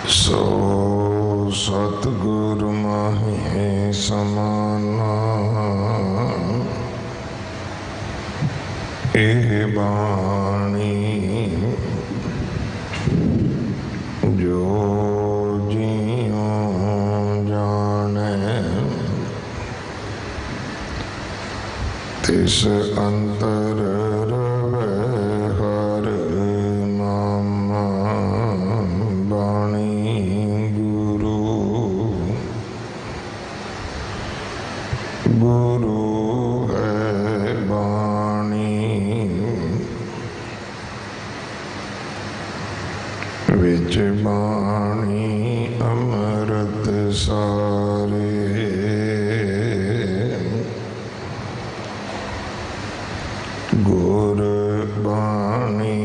सो सतगुरु माहे समाना एह बाणी जो जियो जाने तिस अंतर रवे हर नामा बाणी गुरु गुरु है बाणी विच बाणी अमृत सारे गुर बाणी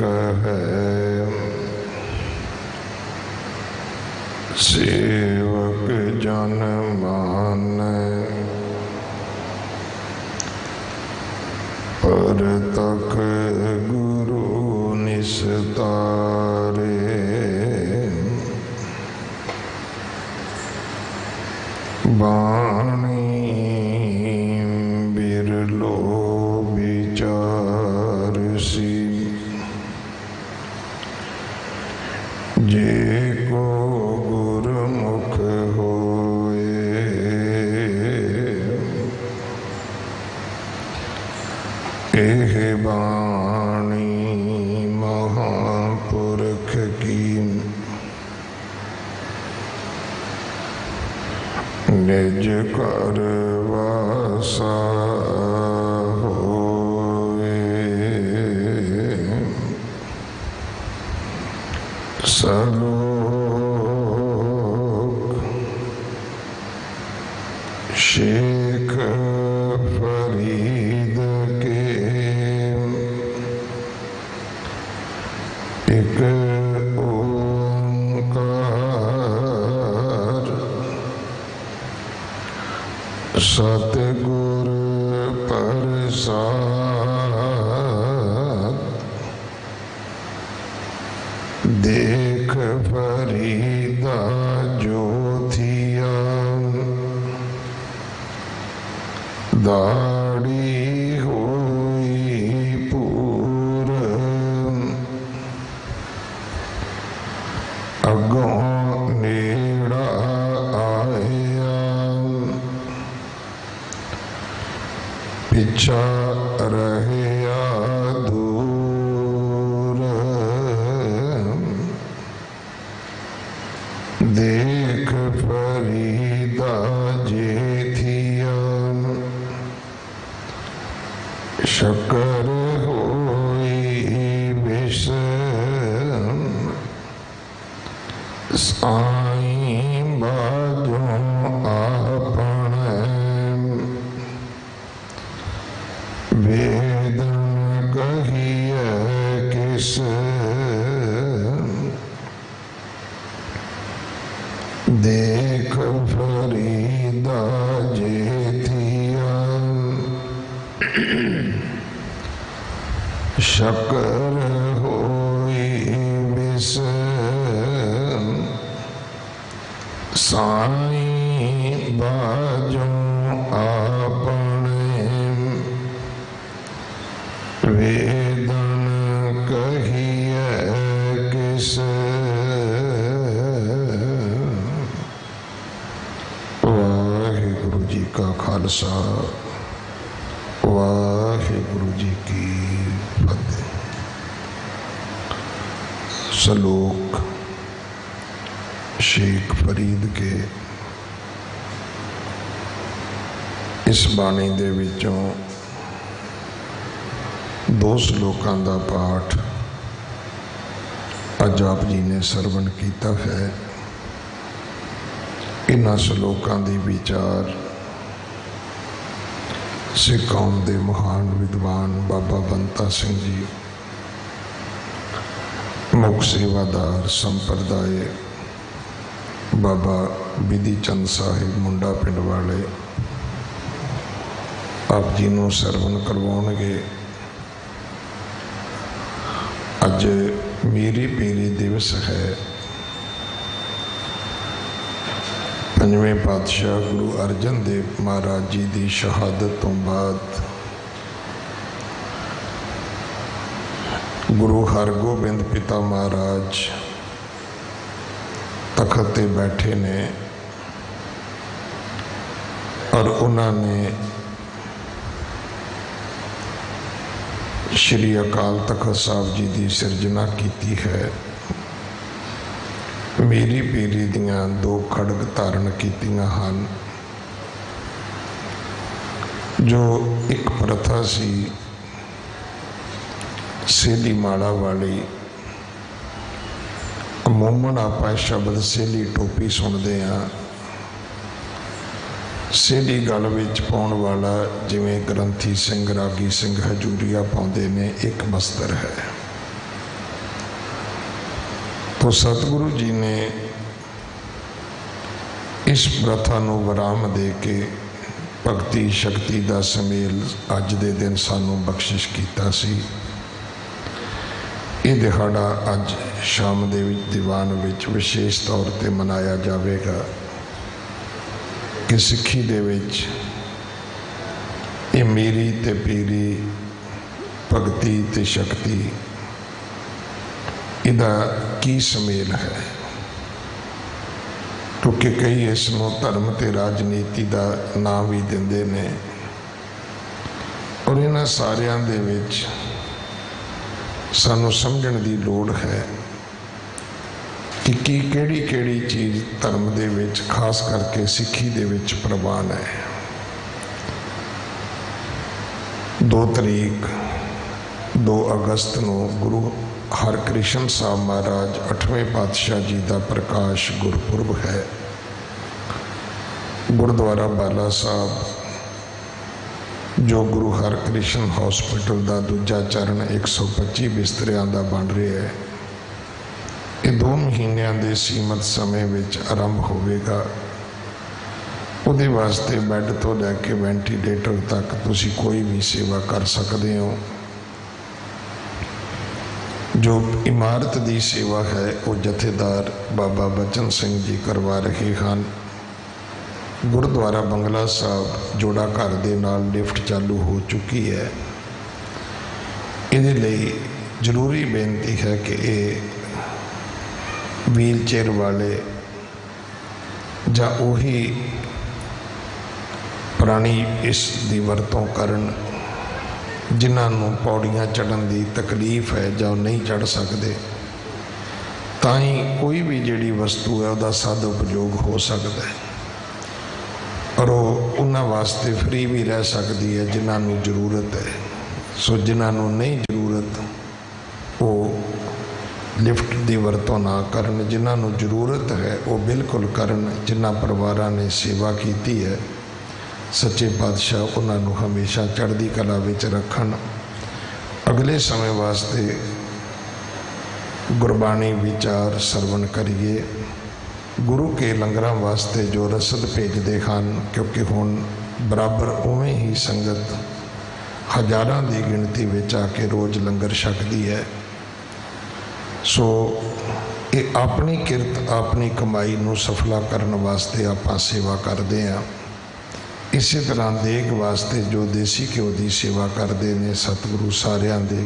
कहे सेवक जन माने पर तक गुरु निस्तारे बाणी बिरलो विचार सी जे को गुरमुख होए एह बाणी महापुरख की निज कर वासा होए सलोक शेख फरीद के एक ओंकार सतगुर प्रसाद देख फरीदा जो थिया दाढ़ी हुई पूर अगों नेड़ा आया पिछा रहया दूर देख फरीदा जे थिया शकर होई विष साईं बाजों आपने वेदन कहिए किस देख फरीदा जे थिया शकर होई विष साईं बाजों आपने वेदन कहिए किस वाहिगुरु जी का खालसा वाहिगुरु जी की फतेह। सलोक शेख फरीद के इस बाणी दे विचों दो श्लोकां दा पाठ अज आप जी ने सरवण किया है। इन्हां श्लोकां दी विचार सिख कौम दे महान विद्वान बाबा बंता सिंह जी मुख सेवादार संप्रदाय बाबा बिधि चंद साहिब मुंडा पिंड वाले आप जी नूं सरवण करवाउणगे। अज मेरी पीरी दिवस है। पंजवें पातशाह गुरु अर्जन देव महाराज जी की शहादत तो बाद गुरु हरगोबिंद पिता महाराज तखत ते बैठे ने और उन्होंने श्री अकाल तखत साहब जी की सिरजना की है। मेरी पीरी दियां दो खड़ग धारण कीतियां हन। जो एक प्रथा सी सेली माला वाली, अमूमन आप शब्द सेली टोपी सुनते हैं। सेली गल विच पाउण वाला जिवें ग्रंथी सिंह रागी सिंह हजूरिया पाउंदे ने एक वस्त्र है। तो सतगुरु जी ने इस प्रथा नूं विराम दे के भगती शक्ति का समेल अज दे दिन सानू बख्शिश कीता सी। ये दिहाड़ा अज शाम दे दीवान विच विशेष तौर पर मनाया जाएगा कि सिक्खी दे विच ये मेरी ते पीरी भगती ते शक्ति इदा की समेल है। क्योंकि कई इसनों धर्म ते राजनीति का नाम भी देंदे ने और इन्हां सारियां दे विच सानू समझण दी लोड़ है कि केड़ी केड़ी चीज़ धर्म दे विच खास करके सिक्खी दे विच प्रवान है। 2 तरीक 2 अगस्त को गुरु हरकृष्ण साहब महाराज 8वें पातशाह जी का प्रकाश गुरपुरब है। गुरुद्वारा बाला साहब जो गुरु हरकृष्ण हॉस्पिटल का दूजा चरण 125 बिस्तरियां का बन रहा है। ये 2 महीनों के सीमित समय में आरंभ होगा। उहदे वास्ते बैड तो लैके वेंटीलेटर तक तुसी कोई भी सेवा कर सकते हो। जो इमारत की सेवा है वो जथेदार बाबा बचन सिंह जी करवा रहे हैं। गुरुद्वारा बंगला साहब जोड़ा घर के नाल लिफ्ट चालू हो चुकी है। इहदे लई जरूरी बेनती है कि ये व्हील चेयर वाले जां उही पुरानी इस दी वरतों करन जिन्होंने पौड़ियां चढ़न की तकलीफ है जां नहीं चढ़ सकते, ताई कोई भी जिहड़ी वस्तु है उसका सदुपयोग हो सकता है और उन्हां वास्ते फ्री भी रह सकती है जिन्होंने जरूरत है। सो जिन्होंने नहीं जरूरत वो लिफ्ट की वरतों ना करन, जिन्होंने जरूरत है वो बिल्कुल करन। जिन्हां परिवारां ने सेवा की है सच्चे पातशाह उन्होंने हमेशा चढ़ती कला विच रखन। अगले समय वास्ते गुरबाणी विचार सरवण करिए। गुरु के लंगरां वास्ते जो रसद भेजते हैं, क्योंकि हुण बराबर उवें ही संगत हज़ारां की गिणती विच आके रोज़ लंगर छकदी है। सो ये अपनी किरत अपनी कमाई नूं सफला करने वास्ते आपां सेवा करते हैं। इसी तरह देग वास्ते जो देसी घ्यो की सेवा करते हैं, सतगुरु सारियां दे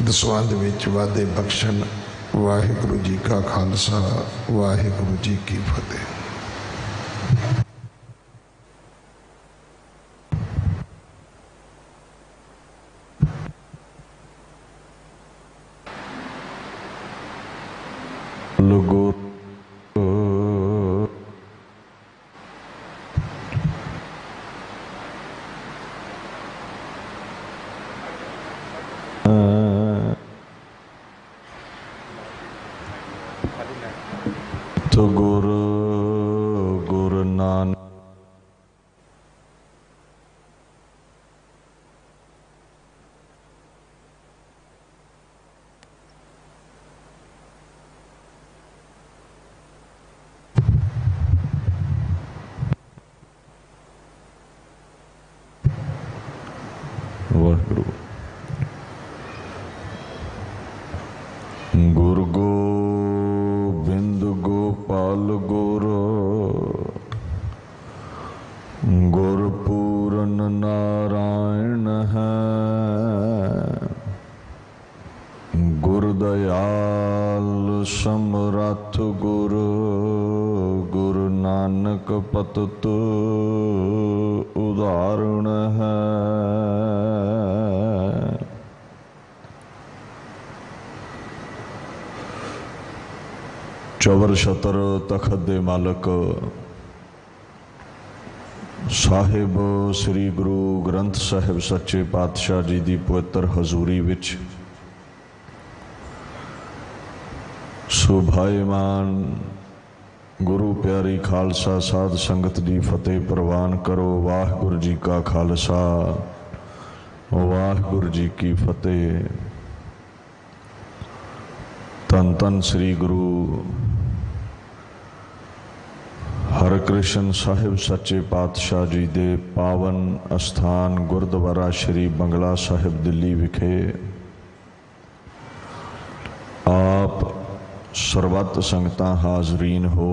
दसवंध विच वाधे बख्शण। वाहिगुरु जी का खालसा, वाहिगुरु जी की फतेह। लोगों तो गुरु गुरु नानक वाहिगुरु गुरु गोबिंद गोपाल गुरु दयाल समरथ गुरु गुरु नानक पतत उदाहरण है। चवर छतर तखत दे मालक साहिब श्री गुरु ग्रंथ साहिब सच्चे पातशाह जी की पवित्र हजूरी विच सुभाईमान गुरु प्यारी खालसा साध संगत की फतेह प्रवान करो। वाहिगुरू जी का खालसा वाहिगुरू जी की फतेह। धन धन श्री गुरु हरकृष्ण साहिब सच्चे पातशाह जी दे पावन अस्थान गुरुद्वारा श्री बंगला साहिब दिल्ली विखे आप सर्वत संगतां हाजरीन हो।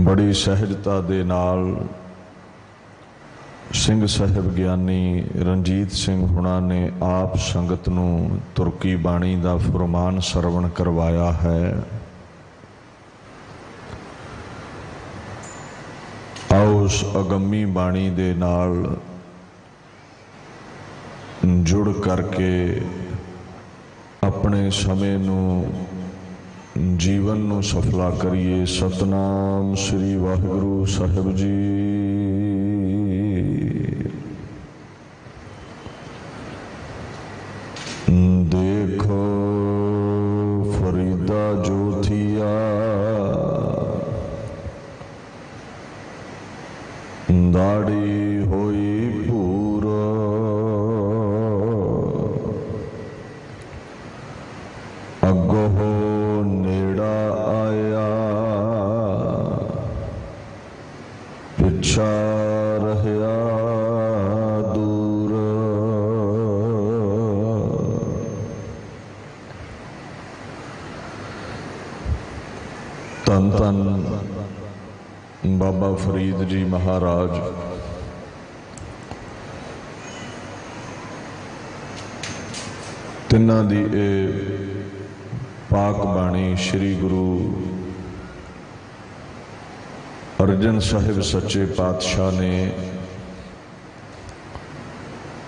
बड़ी सहजता दे नाल सिंह साहिब ज्ञानी रणजीत सिंह हुणा ने आप संगत नूं तुर्की बाणी का फरमान सरवण करवाया है। आओ उस अगम्मी बाणी दे नाल जुड़ करके अपने समय नूं जीवन नूं सफला करिए। सतनाम श्री वाहिगुरू साहिब जी। देखो फरीदा जोथिया दाढ़ी होई पूर अगो हो नेड़ा आया पिछा रहया धन धन बाबा फरीद जी महाराज। तिन्हां दी ए पाक बाणी श्री गुरु अर्जन साहिब सच्चे पातशाह ने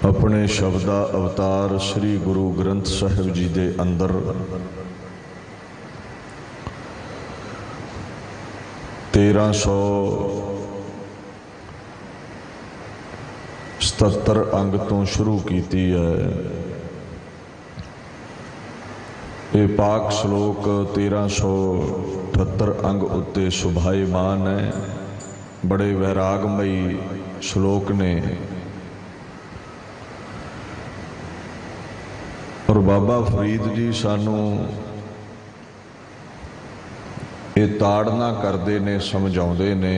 अपने शब्दा अवतार श्री गुरु ग्रंथ साहिब जी दे अंदर 1377 अंग तो शुरू की है। ये पाक श्लोक 1378 अंग उत्ते सुभाईमान है। बड़े वैरागमई श्लोक ने और बाबा फरीद जी सानू ये ताड़ना करते ने समझाते ने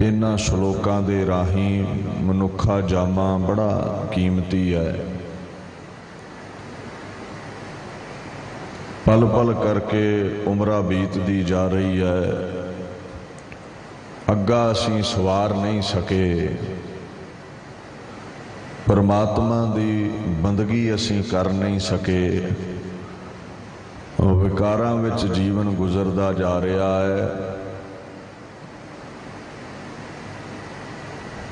इन्हां श्लोकां दे राही मनुखा जामा बड़ा कीमती है। पल पल करके उम्र बीतती जा रही है। अग्गा असीं सवार नहीं सके। परमात्मा दी बंदगी असीं कर नहीं सके। विकारां विच जीवन गुजरदा जा रहा है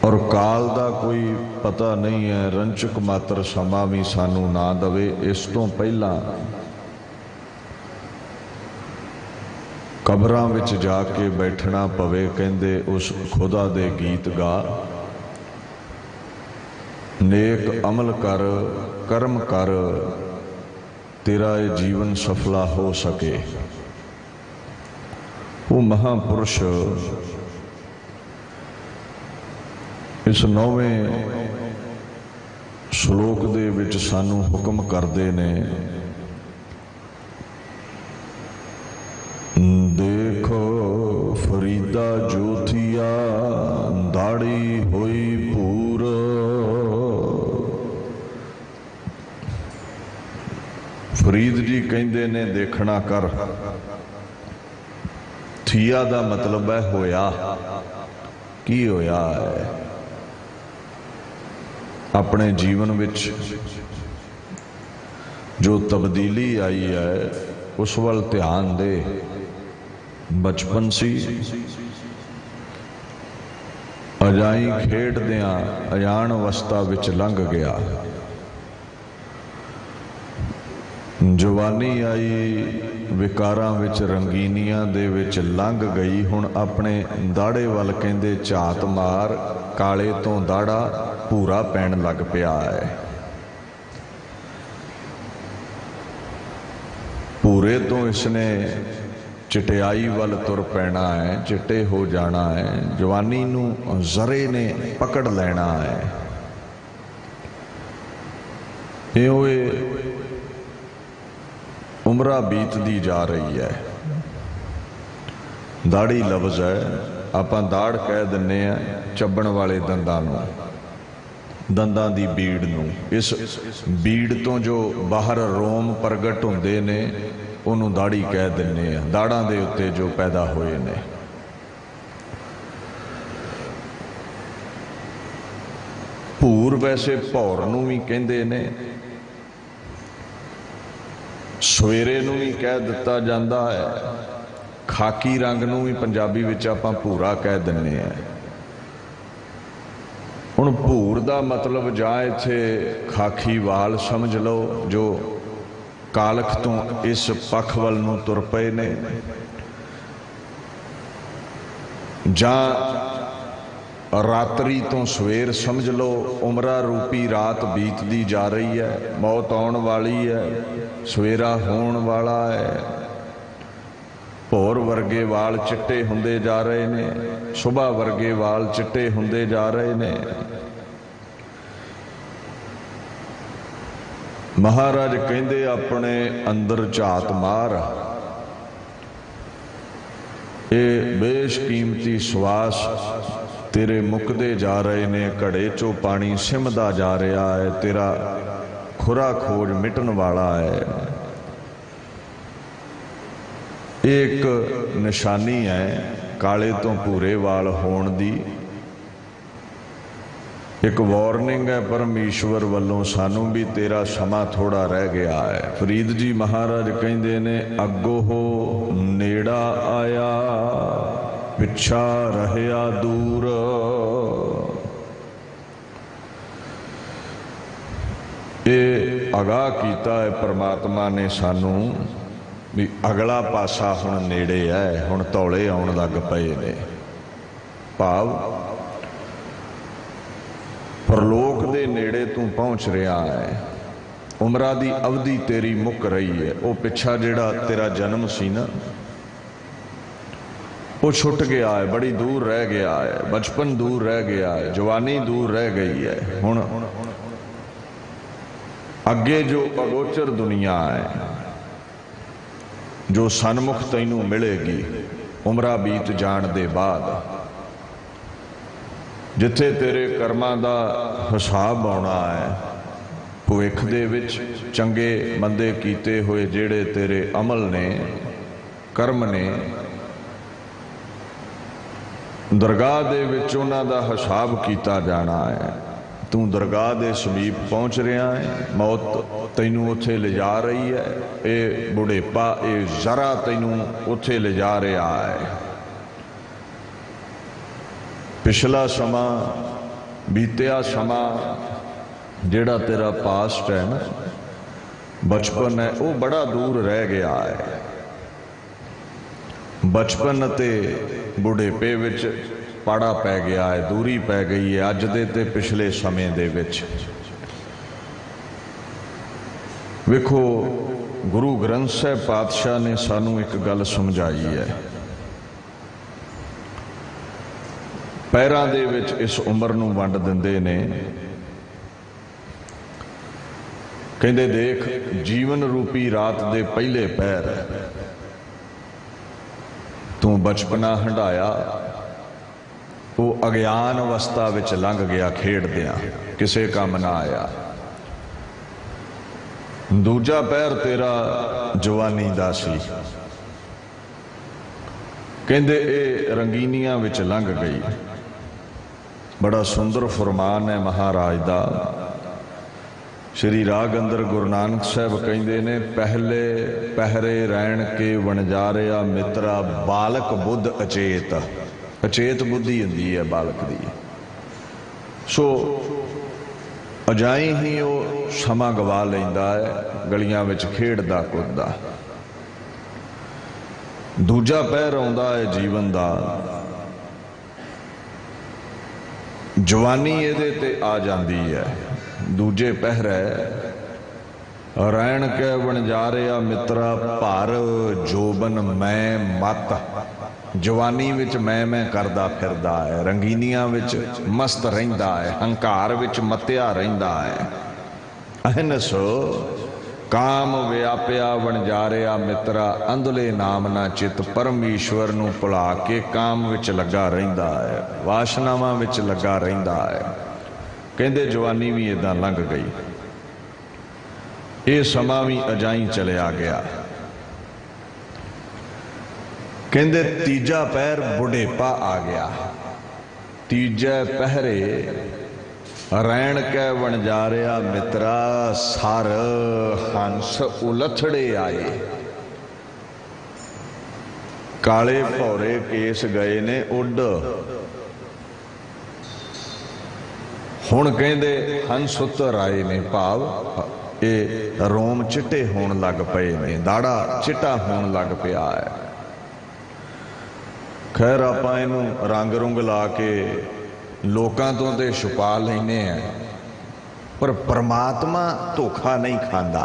और काल दा कोई पता नहीं है। रंचक मात्र समा भी सानू ना दवे। इस तो पहला कबरां विच जाके बैठना पवे। कहंदे उस खुदा दे गीत गा। नेक अमल कर कर्म कर तेरा ये जीवन सफला हो सके। वो महापुरुष इस 9वें श्लोक दे विच सानू हुक्म करते ने। देखो फरीदा जोथिया दाढ़ी होई पूर। फरीद जी कहते ने देखना कर। थिया दा मतलब है होया। की होया है? अपने जीवन विच जो तब्दीली आई है उस वल ध्यान दे। बचपन सी अजाई खेडदियां अजान अवस्था विच लंघ गया। जवानी आई विकारां विच रंगीनियां दे विच लंघ गई। हुण अपने दाड़े वल कहंदे झात मार, काले तो दाड़ा भूरा पैण लग पिया है। भूरे तो इसने चिटियाई वल तुर पैना है, चिट्टे हो जाना है। जवानी नूं जरे ने पकड़ लेना है। ये उम्रा बीतदी जा रही है। दाड़ी लफ्ज़ है, आपां दाड़ कह दिन्ने आ चब्बण वाले दंदां नूं, दंदां दी बीड़ नूं। इस बीड़ तो जो बाहर रोम प्रगट हुंदे ने उन्होंने दाड़ी कह दिन्ने आ। दाड़ां दे उत्ते जो पैदा होए ने। भूर वैसे भौर नूं भी कहंदे ने, सवेरे नूं भी कह दिता जांदा है, खाकी रंग नूं भी पंजाबी विच आपां भूरा कह दिन्ने आ। हुण भूर दा मतलब जां इत्थे खाकी वाल समझ लो जो कालख तो इस पख वल नूं तुर पए ने, जां रात्रि तो सवेर समझ लो। उमरा रूपी रात बीतदी जा रही है, मौत आउण वाली है, सवेरा होण वाला है। भौर वर्गे वाल चिट्टे हुंदे जा रहे ने, सुबह वर्गे वाल चिट्टे हुंदे जा रहे ने। महाराज कहंदे अपने अंदर झात मार, ये बेशकीमती श्वास तेरे मुकदे जा रहे ने। घड़े चो पानी सिमदा जा रहा है, तेरा खुरा खोज मिटन वाला है। एक निशानी है काले तो भूरे वाल होण दी, एक वार्निंग है परमेश्वर वालों सानू भी तेरा समा थोड़ा रह गया है। फरीद जी महाराज कहंदे ने, अगो हो नेड़ा आया पिछा रहया दूर। ये आगाह कीता है परमात्मा ने सानू भी अगला पासा हुण नेड़े है, हुण तौले आउण लग पए ने। भाव परलोक दे नेड़े तू पहुंच रहा है। उमरा दी अवधि तेरी मुक रही है। वो पिछा जिहड़ा तेरा जन्म सी ना, वो छुट गया है, बड़ी दूर रह गया है। बचपन दूर रह गया है, जवानी दूर रह गई है। हुण अगे जो अगोचर दुनिया है, जो सन्मुख तैनू मिलेगी उमरा बीत जाण दे बाद, जिथे तेरे कर्मां दा हिसाब आउणा है। भविख दे विच चंगे मंदे कीते हुए जेड़े तेरे अमल ने, कर्म ने, दरगाह दे विच उन्हां दा हिसाब कीता जाना है। तू दरगाह दे समीप पहुंच रहा है, मौत तैनू उत्थे ले जा रही है। ये बुढ़ेपा, ये जरा तैनू उत्थे ले जा रहा है। पिछला समा, बीतिया समा जेड़ा तेरा पास्ट है ना, बचपन है, वो बड़ा दूर रह गया है। बचपन ते बुढ़ेपे विच पाड़ा पै गया है, दूरी पै गई है अज दे ते पिछले समय दे विच। वेखो गुरु ग्रंथ साहिब पातशाह ने सानू एक गल समझाई है। पैरां दे विच इस उम्र नूं वंड दिंदे ने। कहंदे देख, जीवन रूपी रात दे पहले पैर तू बचपना हंडाया, वो अज्ञान अवस्था विच लंघ गया, खेडदियां किसे काम ना आया। दूजा पैर तेरा जवानी दा सी। कहंदे ए रंगीनियां विच लंघ गई। बड़ा सुंदर फरमान है महाराज दा। श्री राग अंदर गुरु नानक साहब कहते ने पहले पहरे रहन के वणजारिया मित्रा बालक बुद्ध अचेत। अचेत बुद्धि होंदी है बालक दी। सो अजाई ही वो समा गवा लैंदा है गलियां विच खेडदा कुददा। दूजा पैर आउंदा है जीवन दा, जवानी इहदे ते आ जांदी है। दूजे पहरे रहन के वणजारिया मित्रा भर जोबन मैं मत। जवानी विच मैं करदा फिरदा है, रंगीनियां विच मस्त रहिंदा है, हंकार विच मत्या रहिंदा है। अहनस काम व्याप्या वणजारिया मित्रा अंधले नाम ना चित। परमेश्वर नूं भुला के काम विच लगा रहिंदा है, वासनावां विच लगा रहिंदा है। कहंदे जवानी भी इदां लंघ गई, ये समा भी अजाई चलिया गया। कहंदे तीजा पैर बुढ़ेपा आ गया। तीजे पहरे रहन के वणजारिया मित्रा सर हंस उलथड़े आए। काले भौरे केस गए ने उड। हुण कहंदे हंस उतर आए ने, भाव ये रोम चिट्टे होण लग पे ने, दाड़ा चिट्टा होण लग पिया है। खैर आपां इहनूं रंग रुंग ला के लोकां तों ते छुपा लैने हैं, पर परमात्मा धोखा नहीं खांदा।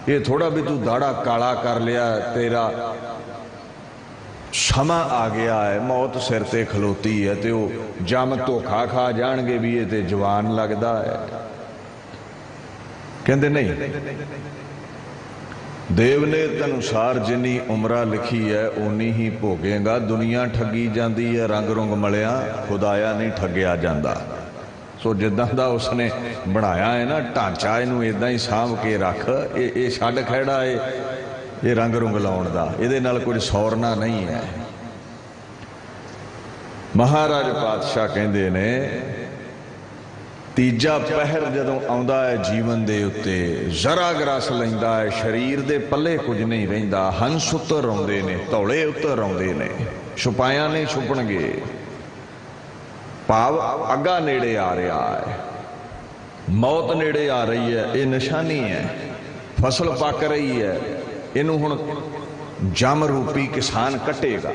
ये थोड़ा भी तू दाड़ा काला कर लिया, तेरा समा आ गया है, मौत सिर ते खलोती है, तो जम धोखा खा जाणगे भी ये ते जवान लगदा है। कहंदे नहीं, देव ने अनुसार जिन्नी उम्र लिखी है उन्नी ही भोगेगा। दुनिया ठगी जाती है रंग रुंग मलिया, खुदाया नहीं ठगिया जाता। सो जिद्दां दा उसने बनाया है ना ढांचा, इनू इदां ही सांभ के रख। ये छड्ड खैड़ा है ये रंग रुंग लाउण दा, इहदे नाल कुछ सौरना नहीं है। महाराज पातशाह कहंदे ने तीजा पहर जदों आउंदा है जीवन दे उत्ते, जरा ग्रस लैंदा है, शरीर दे पल्ले कुछ नहीं रहिंदा। हंस उतर आउंदे ने, धौले उतर आउंदे ने, छुपाया नहीं छुपणगे। भाव अग्गा नेड़े आ रहा है, मौत नेड़े आ रही है, ये निशानी है। फसल पक रही है, इनू हुण जम रूपी किसान कटेगा,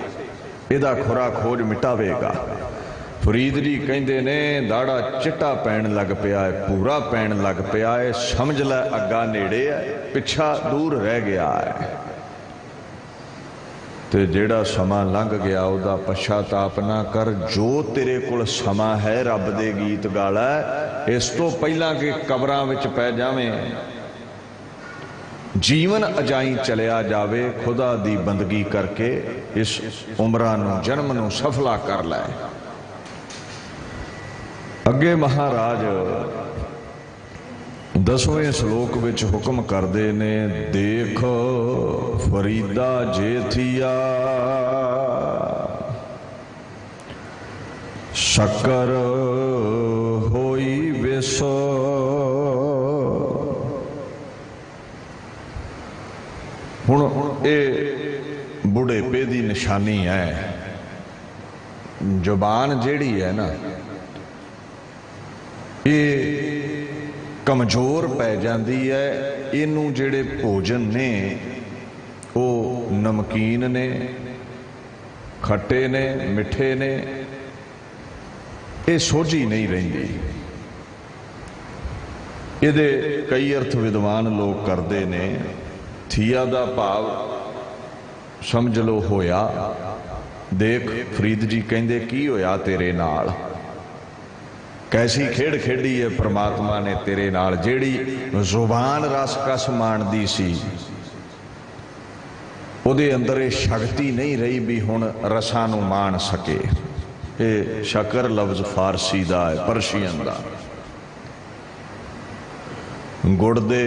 इहदा खुरा खोज मिटावेगा। फरीद जी कहंदे ने दाड़ा चिट्टा पैण लग पिया है, पूरा पैण लग पिया है, समझ लै अग्गा नेड़े है, पिछा दूर रह गया है। ते जेड़ा समा लंघ गया उहदा पश्चाताप ना कर। जो तेरे कोल समा है रब दे गीत गाला, इस तो पहला कि कबरां विच पै जावें, जीवन अजाई चलिया जावे, खुदा दी बंदगी करके इस उमरां नूं जन्म नूं सफला कर लै। अगे महाराज 10वें श्लोक विच हुक्म करदे ने, देख फरीदा जेठिया शक्कर होई विसो। हुण ये बुढ़ेपे की निशानी है। जुबान जिहड़ी है ना ये कमजोर पै जाती है। इनू जिहड़े भोजन ने वो नमकीन ने, खट्टे ने, मिठे ने, ये सोझी नहीं रहिंदी। इहदे कई अर्थ विद्वान लोग करते ने। थिया दा भाव समझ लो होया। देख फरीद जी कहंदे की होया तेरे नाल, कैसी खेड़ खेडी है परमात्मा ने तेरे नाल। जेड़ी जुबान रस कस माणदी सी उहदे अंदर ये शक्ति नहीं रही भी हुण रसां नूं माण सके। ये शकर लफ्ज फारसी दा है, परशियन दा। गुड़ दे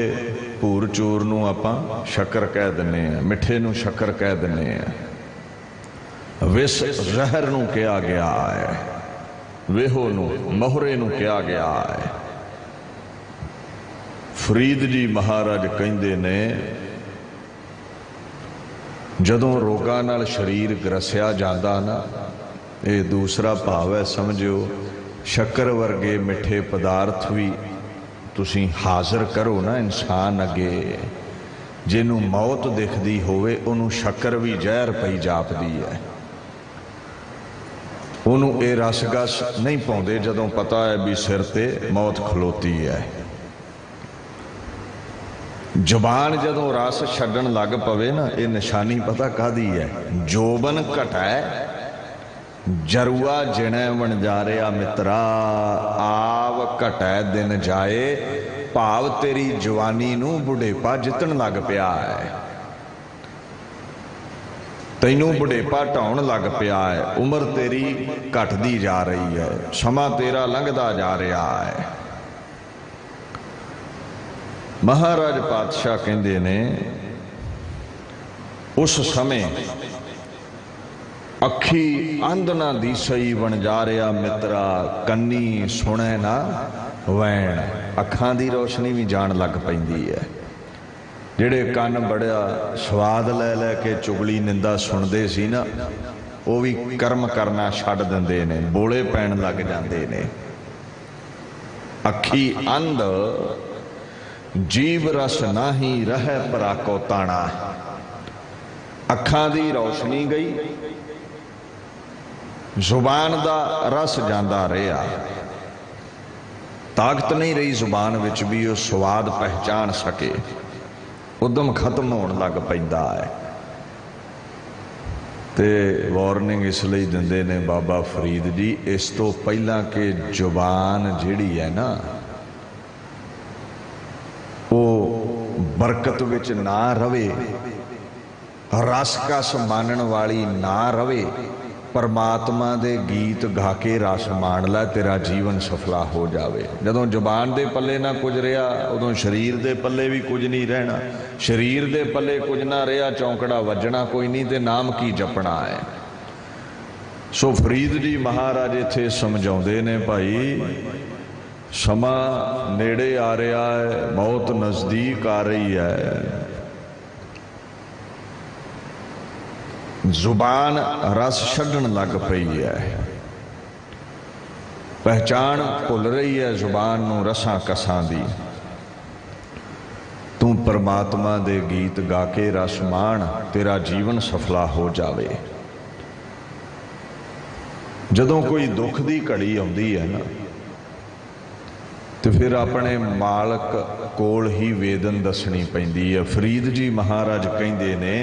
भूर चूर नूं आपां शक्कर कह दिंदे आ, मिठे नूं शक्कर कह दिंदे आ। विस जहर नूं कहा गया है, वेहो नूं मोहरे नूं कहा गया है। फरीद जी महाराज कहंदे ने जदों रोगां नाल शरीर ग्रसिया जाता ना, ये दूसरा भाव है, समझो शक्कर वर्गे मिठे पदार्थ भी तुसी हाजिर करो ना इंसान अगे, जिन्हों मौत दिखती होवे उन्हों शक्कर भी जहर पई जापदी है, उन्होंने ये रस गस नहीं पाउंदे जदों पता है भी सिर ते मौत खलोती है। जुबान जदों रस छड्डण लग पवे ना, ये निशानी पता कादी है, जोबन घटाए जरुआ जिणे वणजारिया मित्रा, आव घटाए दिन जाए, भाव तेरी जवानी नूं बुढ़ेपा जितन लग पिया है, तैनूं बुढ़ेपा ढाउण लग पिया है, उम्र तेरी घटदी जा रही है, समा तेरा लंघदा जा रहा है। महाराज पातशाह कहंदे ने उस समय अखी अंध ना दिसई वणजारिया मित्रा, कन्नी सुणे ना वैण, अखां दी रोशनी भी जान लग पैंदी है। जिहड़े कन बड़ा स्वाद लै लै के चुगली निंदा सुनते सी ना, वो भी कर्म करना छड्ड दिंदे ने, बोले पैण लग जांदे ने। अखी अंध जीव रस नाही रहे पराको ताना, अखां दी रोशनी गई, जुबान दा रस जांदा रहा, ताकत नहीं रही जुबान विच भी वो स्वाद पहचान सके, उदम खत्म होने लग पैंदा है। ते वार्निंग इसलिए दिंदे ने बाबा फरीद जी, इस तो पहला कि जुबान जिहड़ी है ना वो बरकत विच ना रवे, रस कस मानण वाली ना रवे, परमात्मा दे गीत गा के रस मान लै, तेरा जीवन सफला हो जावे। जदों जुबान दे पल्ले ना कुछ रहा, उदों शरीर दे पल्ले भी कुछ नहीं रहना, शरीर दे पल्ले कुछ ना रहा, चौंकड़ा वजना कोई नहीं, ते नाम की जपना है। सो फरीद जी महाराज इत्थे समझाउंदे ने, भाई समा नेड़े आ रहा है, मौत नज़दीक आ रही है, जुबान रस छड्डण लग पई है, पहचान भुल रही है जुबान नूं रसां कसां दी। तू परमात्मा दे गीत गा के रस मान, तेरा जीवन सफला हो जावे। जदों कोई दुख दी घड़ी आउंदी है ना, तो फिर अपने मालक कोल ही वेदन दसनी पैंदी है। फरीद जी महाराज कहंदे ने,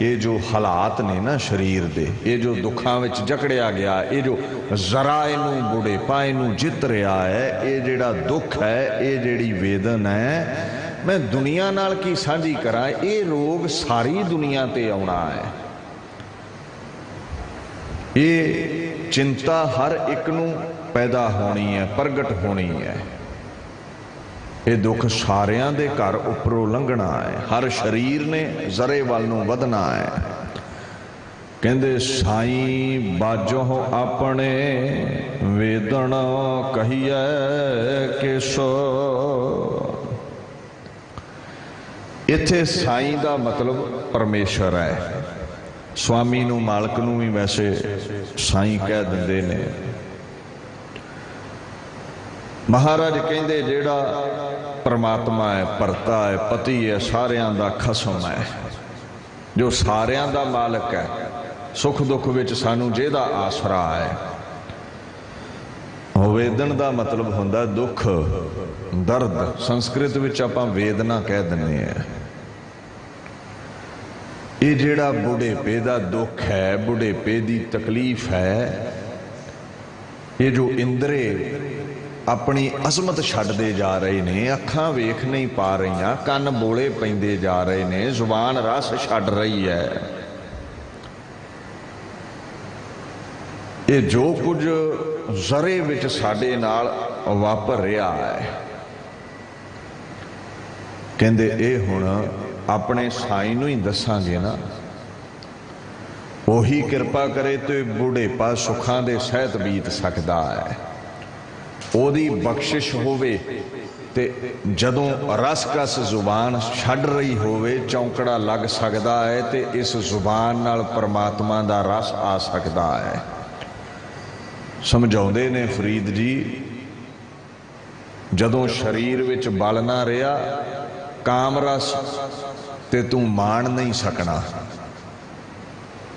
ये जो हालात ने ना शरीर दे, ये जो दुखां विच जकड़िया गया, ये जो जरा इनू बुढ़ेपा इनू जित रहा है, ये जिहड़ा दुख है, ये जिहड़ी वेदन है, मैं दुनिया नाल की साझी करा, ये रोग सारी दुनिया ते आउणा है। ये चिंता हर एक नू पैदा होनी है, प्रगट होनी है। ये दुख सारियां दे घर उपरों लंघना है, हर शरीर ने जरे वाल नूं वधना है। कहंदे साईं बाजो अपने वेदन कहिए किसो, इत्थे साईं दा मतलब परमेश्वर है। स्वामी नूं मालक नूं भी वैसे साईं कह दिंदे ने। महाराज कहंदे जेड़ा परमात्मा है, भरता है, पति है, सारियां दा खसम है, जो सारियां दा मालक है, सुख दुख विच सानू जेदा आसरा है। वेदन दा मतलब हुंदा दुख, दर्द, संस्कृत विच आपां वेदना कह दिंदे हैं। ये जेड़ा बुढ़ेपे दा दुख है, बुढ़ेपे दी तकलीफ है, ये जो इंद्रे अपनी अजमत छड्डदे जा रहे ने, अखां वेख नहीं पा रही, कन बोले पैंदे जा रहे ने, जुबान रस छड्ड रही है। ये जो कुछ जरे विच साडे नाल वापर रहा है, कहंदे ए हुण अपने साईं नूं ही दसांगे ना, वही कृपा करे तो बुढ़ेपा सुखां दे सहत बीत सकदा है। ओदी बख्शिश होवे ते जदों रस-कस जुबान छड्ड रही होवे चौंकड़ा लग सकदा है ते इस जुबान नाल परमात्मा दा रस आ सकदा है। समझाउंदे ने फरीद जी, जदों शरीर विच बल ना रहा काम रस ते तू माण नहीं सकना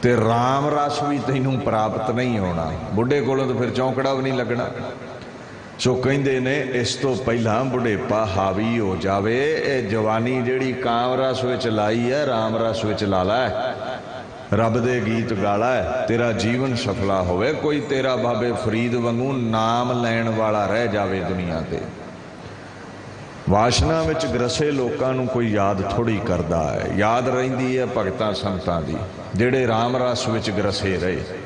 ते राम रस भी तैनूं प्राप्त नहीं होना। बुढ़े कोलों तो फिर चौंकड़ा भी नहीं लगना। सो कहिंदे ने इस तो पहला बुढ़ेपा हावी हो जावे, ए जवानी जिहड़ी काम रस विच लाई है राम रस विच ला लै, रब दे गीत गाला है, तेरा जीवन सफला होवे। कोई तेरा बाबे फरीद वांगू नाम लैण वाला रह जावे दुनिया ते। वासना विच ग्रसे लोकां नूं कोई याद थोड़ी करदा है, याद रहिंदी है भगतां संतां दी जिहड़े राम रस विच ग्रसे रहे।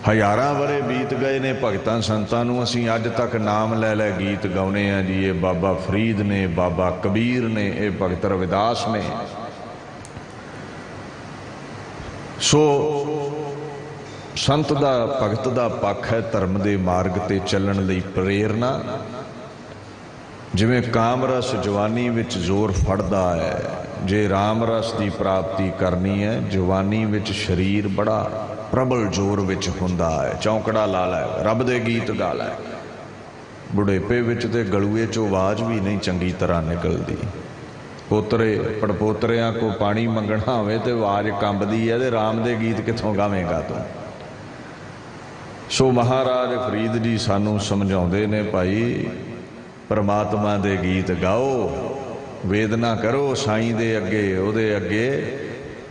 हज़ारां वरे बीत गए ने भगतां संतां नूं असीं अज तक नाम लै लै गीत गाउने आ जी। ये बाबा फरीद ने, बाबा कबीर ने, ये भगत रविदास ने। सो संत दा भगत दा पक्ष है धर्म दे मार्ग ते चलण लई प्रेरणा। जिवें काम रस जवानी विच जोर फड़दा है, जे राम रस की प्राप्ति करनी है जवानी विच शरीर बड़ा प्रबल जोर विच हुंदा है। चौंकड़ा ला लै, रब दे गीत गा लै। बुढ़ेपे विच ते गलूए चों आवाज़ भी नहीं चंगी तरह निकलदी। पोतरे पड़पोतरियां को पानी मंगना होवे ते आवाज़ कंबदी है, ते राम दे गीत कित्थों गावेंगा तूं। सो महाराज फरीद जी सानू समझाउंदे ने, भाई परमात्मा दे गीत गाओ, वेदना करो साईं दे अगे, उहदे अगे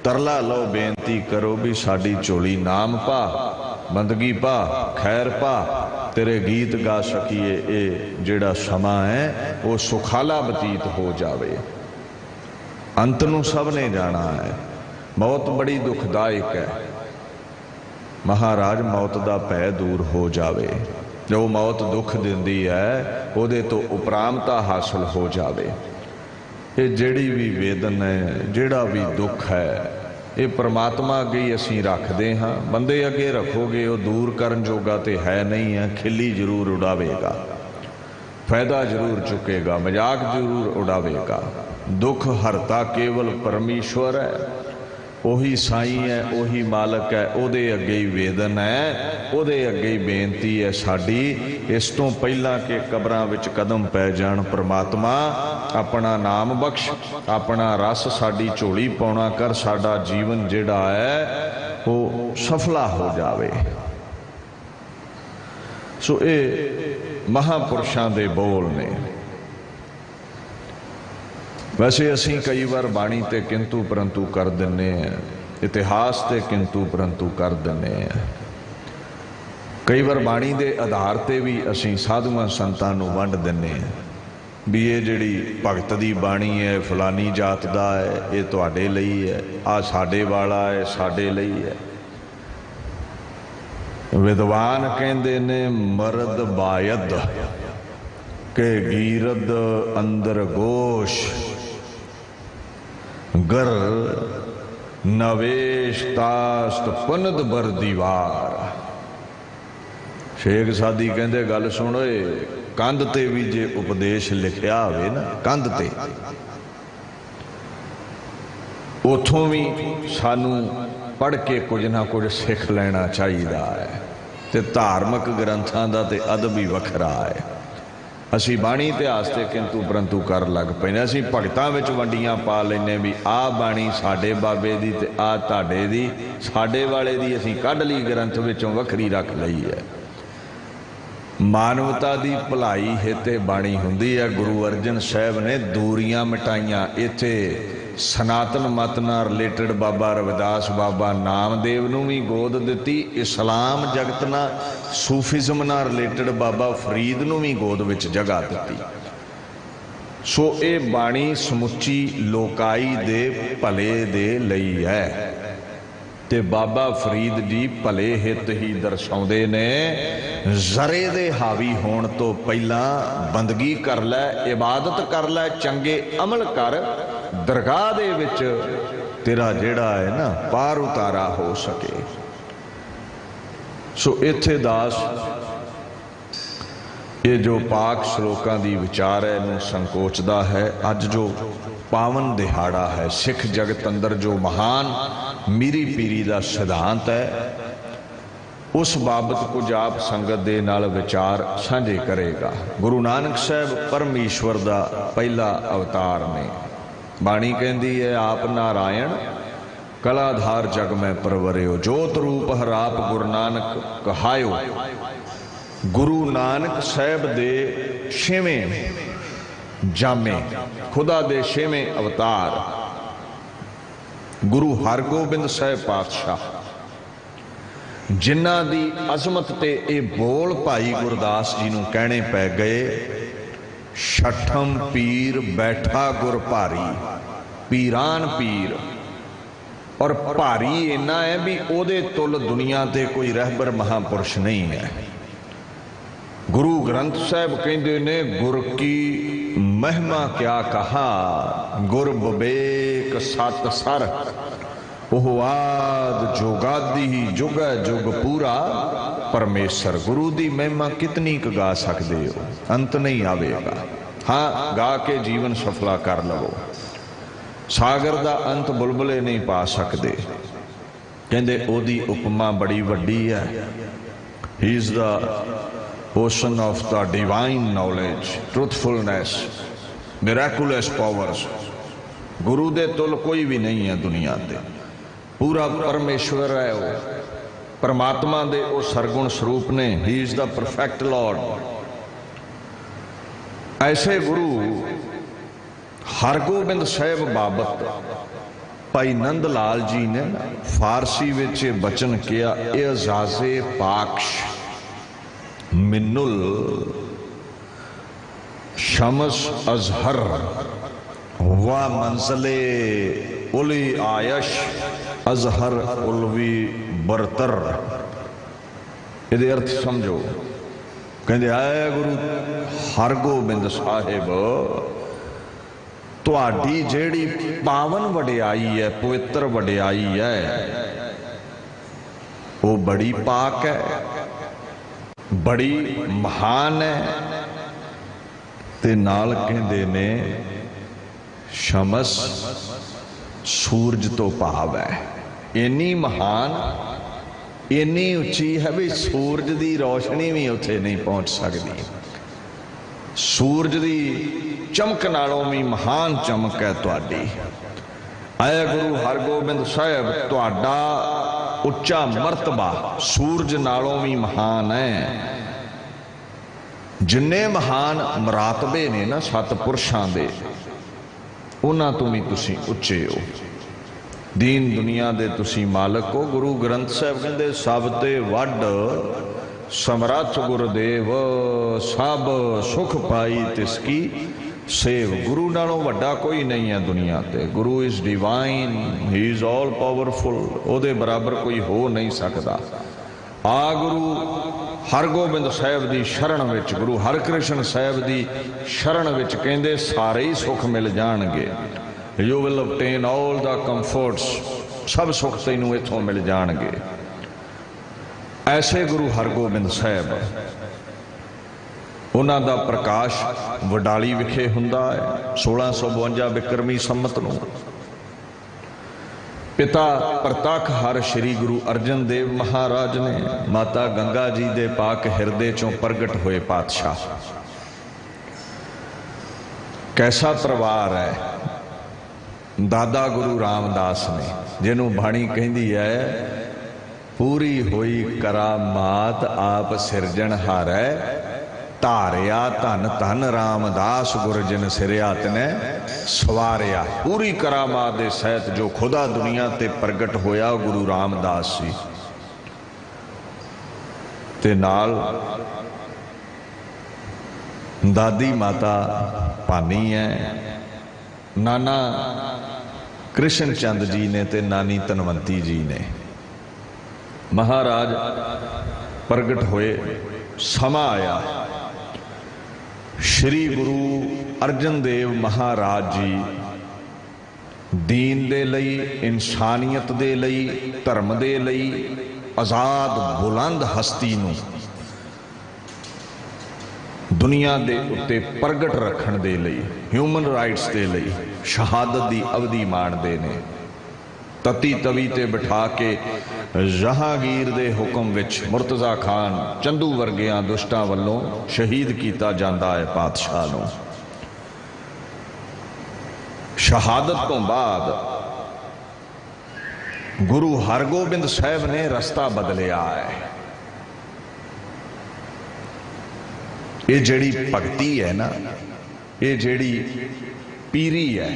तरला लो, बेनती करो भी साडी झोली नाम पा, बंदगी पा, खैर पा, तेरे गीत गा सकीए। ये जिहड़ा समा है वो सुखाला बतीत हो जावे। अंत नूं सब ने जाना है। मौत बड़ी दुखदायक है। महाराज मौत दा भै दूर हो जावे। जो मौत दुख दिंदी है उहदे तो उपरामता हासिल हो जावे। ये जिहड़ी भी वेदन है, जिहड़ा भी दुख है, ये परमात्मा अगे ही असीं रखदे हाँ। बंदे अगे रखोगे वो दूर करन जोगा तो है नहीं है। खिल्ली जरूर उड़ावेगा, फायदा जरूर चुकेगा, मजाक जरूर उड़ावेगा। दुख हरता केवल परमेश्वर है, ਉਹੀ साई है, ਉਹੀ मालक है। ਉਹਦੇ अगे ही वेदन है, ਉਹਦੇ अगे ही बेनती है साडी। इस तो पहला कि कबरां विच कदम पै जाण, परमात्मा अपना नाम बख्श, अपना रस साडी झोली पाउणा कर, साडा जीवन जिहड़ा है वो सफला हो जावे। सो ये महापुरुषां दे बोल ने। वैसे असी कई बार बाणी ते किंतु परंतु कर दिन्ने हैं, इतिहास ते किंतु परंतु कर दिन्ने हैं। कई बार बाणी दे आधार ते भी असी साधुआं संतां नूं वंड दिन्ने हैं भी ये जिहड़ी भगत दी बाणी है फलानी जात दा है, ये तुहाडे लई है, आ साडे वाला है, साडे लई है। विद्वान कहंदे ने मर्द बायद के गीरद अंदर गोश, गर नवेश तास्त पनद बर दीवार। शेख सादी कहंदे गल सुनो, कंध ते भी जे उपदेश लिखिया होवे ना, कंध ते उथों भी सानू पढ़ के कुछ ना कुछ सिख लेना चाहिए है। ते धार्मिक ग्रंथां दा ते अदब ही वखरा है। असी बाणी इतिहास से किंतु परंतु कर लग पैने। असी भगतां विच वंडियां पा लैने भी आ बाणी साडे बाबे दी ते आ तुहाडे दी, साडे वाले दी असी कढ लई ग्रंथ विचों वखरी रख लई है। मानवता दी भलाई हिते बाणी हुंदी है। गुरु अर्जन साहब ने दूरियां मिटाइयां। इत्थे सनातन मत नाल रिलेटेड बाबा रविदास, बाबा नामदेव नूं भी गोद दिती। इस्लाम जगत नाल सूफिज़म नाल रिलेटेड बाबा फरीद नूं भी गोद विच जगह दिती। सो ये बाणी समुची लोकाई दे भले दे लई है। ते बाबा फरीद जी भले हित ही दर्शाउंदे ने। जरे दे हावी होण तो पहला बंदगी कर लै, इबादत कर लै, चंगे अमल कर, दरगाह दे विच तेरा जिहड़ा है ना पार उतारा हो सके। सो इत्थे दास ये जो पाक श्लोकां दी विचार है इनू संकोचदा है। अज जो पावन दिहाड़ा है, सिख जगत अंदर जो महान मीरी पीरी का सिद्धांत है, उस बाबत कुछ आप संगत दे नाल विचार साझे करेगा। गुरु नानक साहब परमेश्वर का पहला अवतार ने। बाणी कहती है, आप नारायण कलाधार जग में परवरियो, जोत रूप हर आप गुरु नानक कहायो। गुरु नानक साहब दे छेवें जामे, खुदा दे छेवें अवतार गुरु हरगोबिंद साहब पातशाह, जिन्हां दी अजमत ते ये बोल भाई गुरदास जी नूं कहने पै गए, छठम पीर बैठा गुर भारी, पीरान पीर। और भारी इन्ना है भी ओदे तुल दुनिया ते कोई रहबर महापुरुष नहीं है। गुरु ग्रंथ साहब कहते ने, गुर की महिमा क्या कहा, गुर विवेक सत सर, ओह आद जोगादी जुग जुग पूरा परमेश्वर। गुरु की महिमा कितनी क गा सकते हो, अंत नहीं आवेगा। हाँ, गा के जीवन सफला कर लवो। सागर का अंत बुलबुले नहीं पा सकते। कहते ओदी उपमा बड़ी वड्डी है। He is the ocean of the divine knowledge, truthfulness, miraculous powers। गुरु दे तुल कोई भी नहीं है दुनिया ते। पूरा परमेश्वर है वो, परमात्मा दे वो सरगुण स्वरूप ने। He is the perfect Lord. ऐसे गुरु हरगोबिंद साहब बाबत भाई नंद लाल जी ने फारसी विच बचन किया, एजाज़े पाक्श मिन्नुल शमस अजहर व मंजले उली आयश अजहर उलवी बरतर। ये अर्थ समझो। कहते आए गुरु हरगोबिंद साहिब, तुहाडी जेड़ी पावन वडियाई है, पवित्र वडियाई है, वो बड़ी पाक है, बड़ी महान है। ते नाल कहते ने शमस सूरज तो भाव है। इन्नी महान, इन्नी उच्ची है भी सूरज की रोशनी भी उत्थे नहीं पहुंच सकती। सूरज की चमक नालों भी महान चमक है तुहाडी। आए गुरु हरगोबिंद साहब, तुहाडा उच्चा मरतबा सूरज नालों भी महान है। जिन्ने महान मरातबे ने ना सतपुरुषां दे, उन्हां तो भी तुसीं उच्चे हो। दीन दुनिया दे तुसीं मालक हो। गुरु ग्रंथ साहब कहते, सब ते वड समरथ गुरुदेव, सब सुख पाई तिसकी सेव। गुरु नालों वड्डा कोई नहीं है दुनिया ते। गुरु is divine, he is all powerful. ओदे बराबर कोई हो नहीं सकता। आ गुरु हरगोबिंद साहब की शरण विच, गुरु हरकृष्ण साहब की शरण विच कहते सारे ही सुख मिल जाणगे। You will obtain all the comforts, सब सुख तैनूं इत्थों मिल जाणगे। ऐसे गुरु हरगोबिंद साहब, उन्हां दा प्रकाश वडाली विखे हुंदा है 1652 विक्रमी संमत नूं। पिता प्रतख हर श्री गुरु अर्जन देव महाराज ने, माता गंगा जी दे पाक हिरदे चों प्रगट होए पातशाह। कैसा परिवार है। दादा गुरु रामदास ने, जिन्हों बाणी कहती है, पूरी हुई करामात आप सिरजनहार है, धारिया धन धन रामदास गुर जिन सिरिया तने सवारिया। पूरी करामात दे सहित जो खुदा दुनिया ते प्रगट होया गुरु रामदास जी ते नाल दादी माता पानी है, नाना कृष्ण चंद जी ने ते नानी धनवंती जी ने। महाराज प्रगट होए, समा आया। श्री गुरु अर्जन देव महाराज जी दीन दे लई, इंसानियत दे लई, धर्म दे लई, आजाद बुलंद हस्ती नूं दुनिया के उत्ते प्रगट रखण दे लई, ह्यूमन राइट्स के लिए शहादत की अवधि माणदे ने। तती तवी ते बिठा के जहांगीर दे हुक्म विच मुर्तजा खान चंदू वर्गियां दुष्टां वल्लों शहीद किया जाता है पातशाह नूं। शहादत तो बाद गुरु हरगोबिंद साहब ने रस्ता बदलिया है। ये जिहड़ी भगती है ना, ये जिहड़ी पीरी है,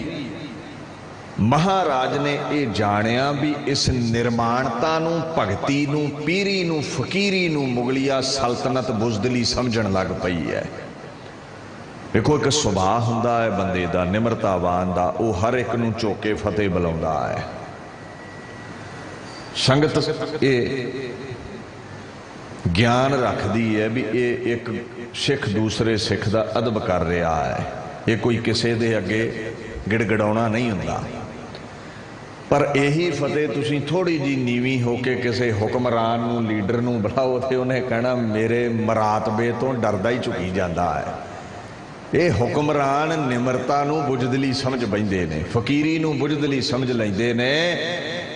महाराज ने ये जानिया भी इस निर्माणता नूं, भगती नूं, पीरी नूं, फकीरी नूं मुगलिया सल्तनत बुजदली समझण लग पई है। देखो एक सुभाव हुंदा है बंदे दा, निमरतावान दा, वो हर एक नूं चोके फतेह बुलाउंदा है। संगत ये ज्ञान रखती है भी ये एक सिख दूसरे सिख का अदब कर रहा है, ये कोई किसी दे अगे गिड़गिड़ाउणा नहीं हुंदा। पर यही फतेह तुसीं थोड़ी जी नीवी होके किसी हुक्मरान नूं, लीडर नूं बुलाओ तो उन्हें कहना मेरे मरातबे तो डरदा ही झुकी जाता है। ये हुक्मरान निमरता नूं बुजदली समझ बैंदे ने, फकीरी नूं बुजदली समझ लैंदे ने।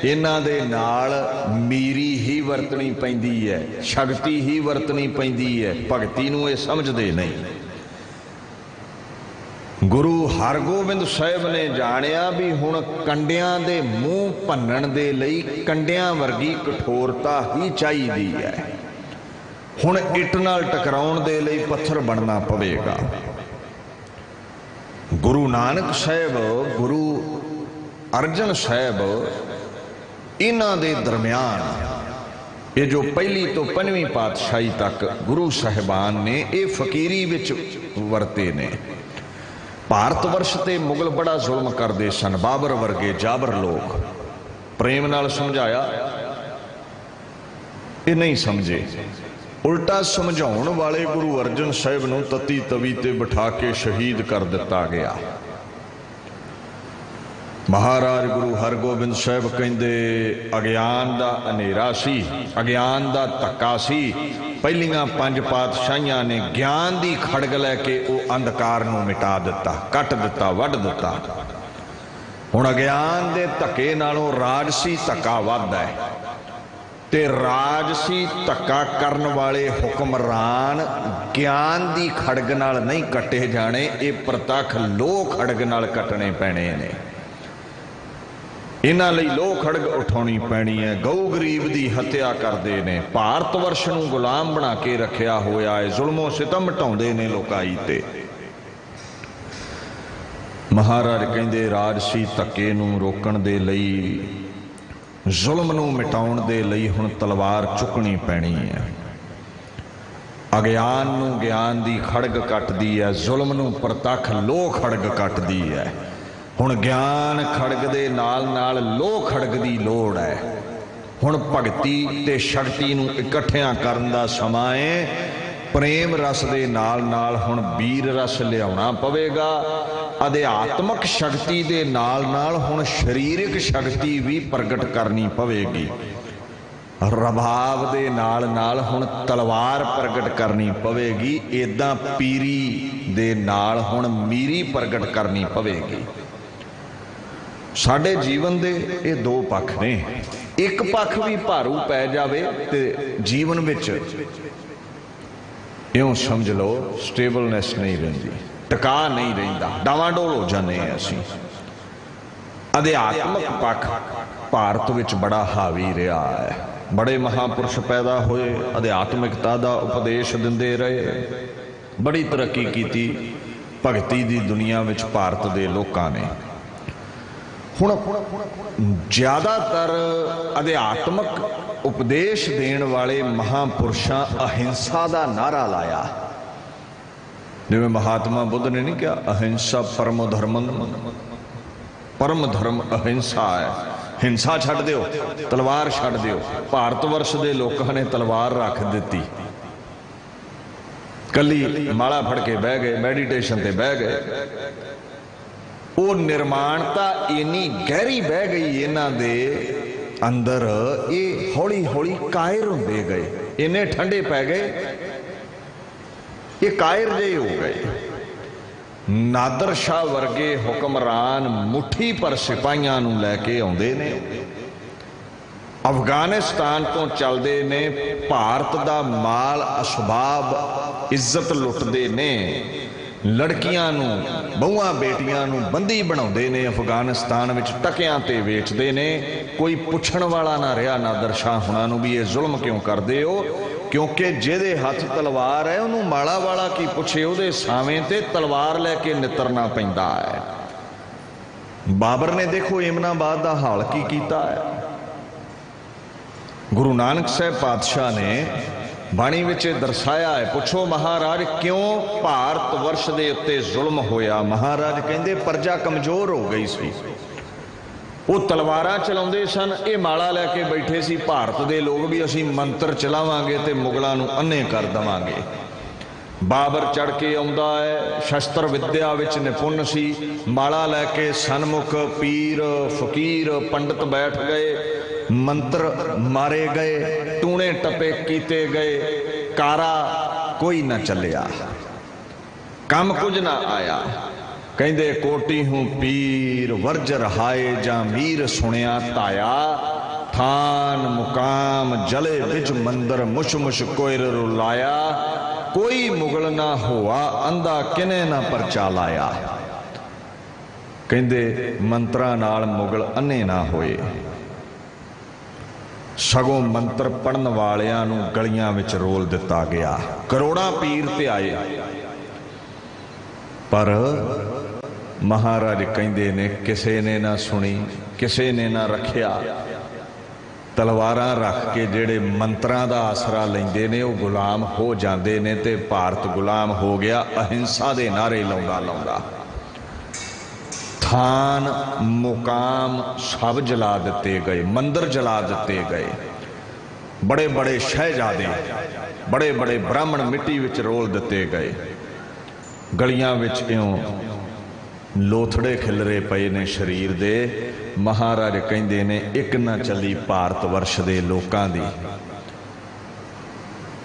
इन्हां दे नाल मीरी ही वरतनी पैंदी है, शक्ति ही वरतनी पैंदी है, भगती नूं ये समझदे नहीं। गुरु हरगोबिंद साहब ने जानिया भी हुण कंडियां दे मूँह भन्नण दे लई कंडियां वर्गी कठोरता ही चाहिदी है। हुण इट नाल टकराउण दे लई पत्थर बनना पवेगा। गुरु नानक साहब, गुरु अर्जन साहब, इन्हां दे दरम्यान ये जो पहली तो पंजवीं पातशाही तक गुरु साहिबान ने ये फकीरी विच वरते ने। भारत वर्ष ते मुगल बड़ा जुल्म करते सन, बाबर वर्गे जाबर लोग। प्रेम नाल समझाया, ये नहीं समझे, उल्टा समझाउण वाले गुरु अर्जन साहब नूं तती तवी ते बिठा के शहीद कर दिता गया। महाराज गुरु हरगोबिंद साहब कहंदे अज्ञान दा हनेरा सी, अज्ञान दा धक्का सी। पहलियां पंज पातशाहियां ने ज्ञान दी खड़ग लैके वो अंधकार नूं मिटा दिता, कट दिता, वढ दिता। हुण अज्ञान दे धक्के नालों राजसी धक्का वध है, ते राजसी धक्का करन वाले हुक्मरान ज्ञान दी खड़ग नाल नहीं कटे जाने, ये प्रतख लोह खड़ग नाल कटने पैने ने। इन्हां लई लोह खड़ग उठाउणी पैनी है। गऊ गरीब दी हत्या करदे ने, भारत वर्ष नूं गुलाम बना के रखिया होया है, जुल्मों सितम ढाउंदे ने लोकाई ते। महाराज कहंदे राजसी धक्के नूं रोकण दे लई, जुल्म नूं मिटाउण दे लई हुण तलवार चुकनी पैनी है। अज्ञान नूं ज्ञान दी खड़ग कटदी है, जुल्म नूं प्रतख लोह खड़ग कटदी है। हुण ज्ञान खड़ग दे नाल नाल लोह खड़ग दी लोड़ है। हुण भगती ते शक्ति नूं इकट्ठियां करन दा समां है। प्रेम रस दे नाल नाल हुण वीर रस लियाउणा पवेगा। अध्यात्मक शक्ति दे नाल नाल हुण शरीरिक शक्ति भी प्रगट करनी पवेगी। रभाव दे नाल नाल हुण तलवार प्रगट करनी पवेगी। इदां पीरी दे नाल हुण मीरी प्रगट करनी पवेगी। साडे जीवन दे ये दो पक्ष ने। एक पक्ष भी भारू पै जावे ते जीवन विच इउं समझ लो स्टेबलनेस नहीं रहिंदी, टका नहीं रहिंदा, डावाडोल हो जाने हैं असीं। अध्यात्मक पक्ष भारत विच बड़ा हावी रहा है। बड़े महापुरुष पैदा होए, अध्यात्मिकता दा उपदेश दिंदे रहे, बड़ी तरक्की की भगती दी दुनिया विच भारत दे लोकां ने। हुण ज़्यादातर अध्यात्मक उपदेश देण वाले महापुरुषां अहिंसा का नारा लाया। जिवें महात्मा बुद्ध ने नहीं कहा अहिंसा परम धर्म, परम धर्म अहिंसा है, हिंसा छड्ड दिओ, तलवार छड्ड दिओ। भारत वर्ष के लोगों ने तलवार रख दी, कली माला फड़ के बह गए, मैडिटेशन ते बह गए। वो निर्माणता इन्नी गहरी बह गई इन्हां दे अंदर, ये हौली हौली कायर होंदे गए, इन्ने ठंडे पै गए ये कायर जे हो गए। नादर शाह वर्गे हुक्मरान मुट्ठी पर सिपाहियां नूं लैके आउंदे ने, अफगानिस्तान तो चलते ने भारत का माल असबाब इज्जत लुटते ने, लड़कियां नूं बहुआं बेटियां नूं बंदी बनाउंदे ने, अफगानिस्तान विच टकियां ते वेचदे ने। कोई पुछण वाला ना रहा नादर शाह हुणां नूं भी ये जुल्म क्यों करदे हो, क्योंकि जिहदे हथ तलवार है उन्होंने माड़ा वाला की पुछे, उहदे सावें ते तलवार लैके नितरना पैंदा है। बाबर ने देखो एमनाबाद का हाल की कीता है। गुरु नानक साहब पातशाह ने बाणी विच दर्शाया है, पुछो महाराज क्यों भारत वर्ष के उत्ते जुल्म होया। महाराज कहंदे प्रजा कमजोर हो गई सी, वो तलवारां चलाउंदे सन, ये माला लैके बैठे सी भारत दे लोग भी असीं मंत्र चलावांगे ते मुगलां नूं अन्ने कर देवांगे। बाबर चढ़ के आउंदा है, शस्त्र विद्या विच निपुण सी, माला लैके सन्मुख पीर फकीर पंडित बैठ गए, मंत्र मारे गए, टूणे टपे कीते गए, कारा कोई ना चलिया, कम कुछ ना आया। कहंदे कोटी हूँ पीर वर्जर हाए जा मीर सुनिया ताया, थान मुकाम जले बिच मंदर मुश मुश कोयर रुलाया, कोई मुगल ना हुआ अंधा किने ना परचा लाया। कहंदे मंत्रा नाल मुगल अन्ने ना होए, सगों मंत्र पढ़न वालियां नूं गलियां विच रोल दिता गया। करोड़ां पीर ते आए, पर महाराज कहंदे ने किसे ने ना सुनी, किसे ने ना रखिया। तलवारां रख के जेड़े मंत्रां दा आसरा लैंदे ने वो गुलाम हो जांदे ने, ते भारत गुलाम हो गया अहिंसा दे नारे लाउंदा लाउंदा। थान मुकाम सब जला दिते गए, मंदिर जला दिते गए, बड़े बड़े शहजादे बड़े बड़े ब्राह्मण मिट्टी विच रोल दिते गए। गलियां विच इउं लोथड़े खिलरे पए ने शरीर दे। महाराज कहंदे ने एक ना चली भारत वर्ष दे लोकां दी।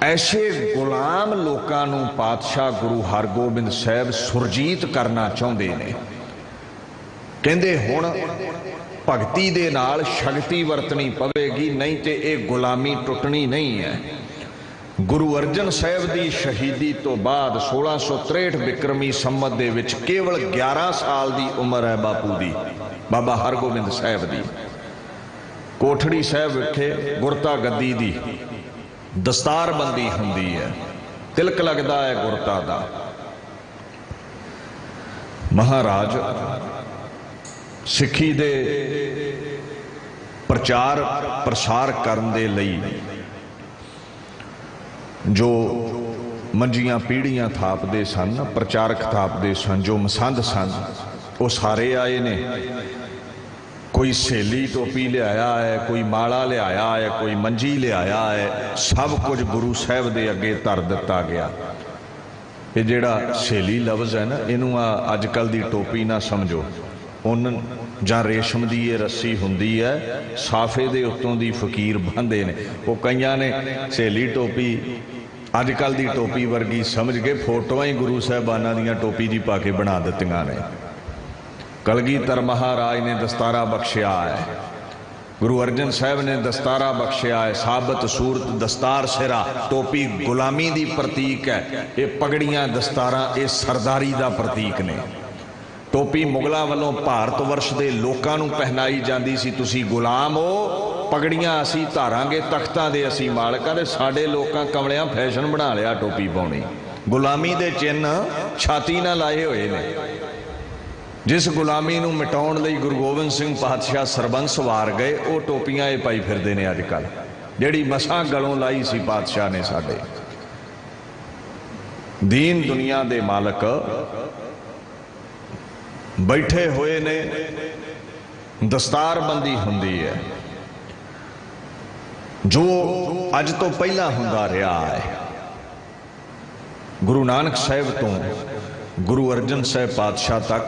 ऐसे गुलाम लोकां नूं पातशाह गुरु हरगोबिंद साहब सुरजीत करना चाहुंदे ने। कहंदे हुण भगती दे नाल शक्ति वरतनी पवेगी, नहीं तो यह गुलामी टुटनी नहीं है। गुरु अर्जन साहब की शहीदी तो बाद 1663 बिक्रमी संमत दे विच केवल 11 साल की उम्र है बापू दी, बाबा हरगोबिंद साहब की। कोठड़ी साहब विखे गुरता गद्दी दी दस्तारबंदी हुंदी है, तिलक लगता है गुरता दा। महाराज सिक्खी दे प्रचार प्रसार करन दे लई जो मंजियां पीढ़ियां थापदे सन, प्रचारक थापदे सन, जो मसंद सन, वो सारे आए ने। कोई सहेली टोपी लियाया है, कोई माला लियाया है, कोई मंजी लियाया है, सब कुछ गुरु साहब दे अगे धर दिता गया। ये जिहड़ा सहेली लफ्ज़ है ना, इनू अजकल दी टोपी ना समझो। उन जां रेशम दी ये रस्सी हुंदी है, साफे दे उत्तों दी फकीर बंधे ने। वो कईयां ने सहेली टोपी अजकल दी टोपी वर्गी समझ के फोटोआं ही गुरु साहबाना दियां टोपी जी पा के बना दित्तियां ने। कलगीधर महाराज ने दस्तारा बख्शिया है, गुरु अर्जन साहब ने दस्तारा बख्शिया है। साबत सूरत दस्तार सिरा, टोपी गुलामी दी प्रतीक है। ये पगड़ियां दस्तारा ये सरदारी दा प्रतीक ने। टोपी मुगलों वालों भारत वर्ष के लोगों को पहनाई जाती सी, तुसी गुलाम हो, पगड़ियां असी धारांगे, तख्तां दे असी मालकां दे। साडे लोकां कमलियां फैशन बना लिया टोपी पाउणी। गुलामी दे चिन्ह छाती ना लाए हुए ने। जिस गुलामी नूं मिटाउण लई गुरु गोबिंद सिंह पातशाह सरबंस वार गए, वो टोपियां ये पाई फिरदे ने अजकल, जिहड़ी मसां गलों लाई सी पातशाह ने। साडे दीन दुनिया दे मालक बैठे हुए ने, दस्तारबंदी हुंदी है, जो अज तो पहला हुंदा रहा है। गुरु नानक साहब तो गुरु अर्जन साहब पातशाह तक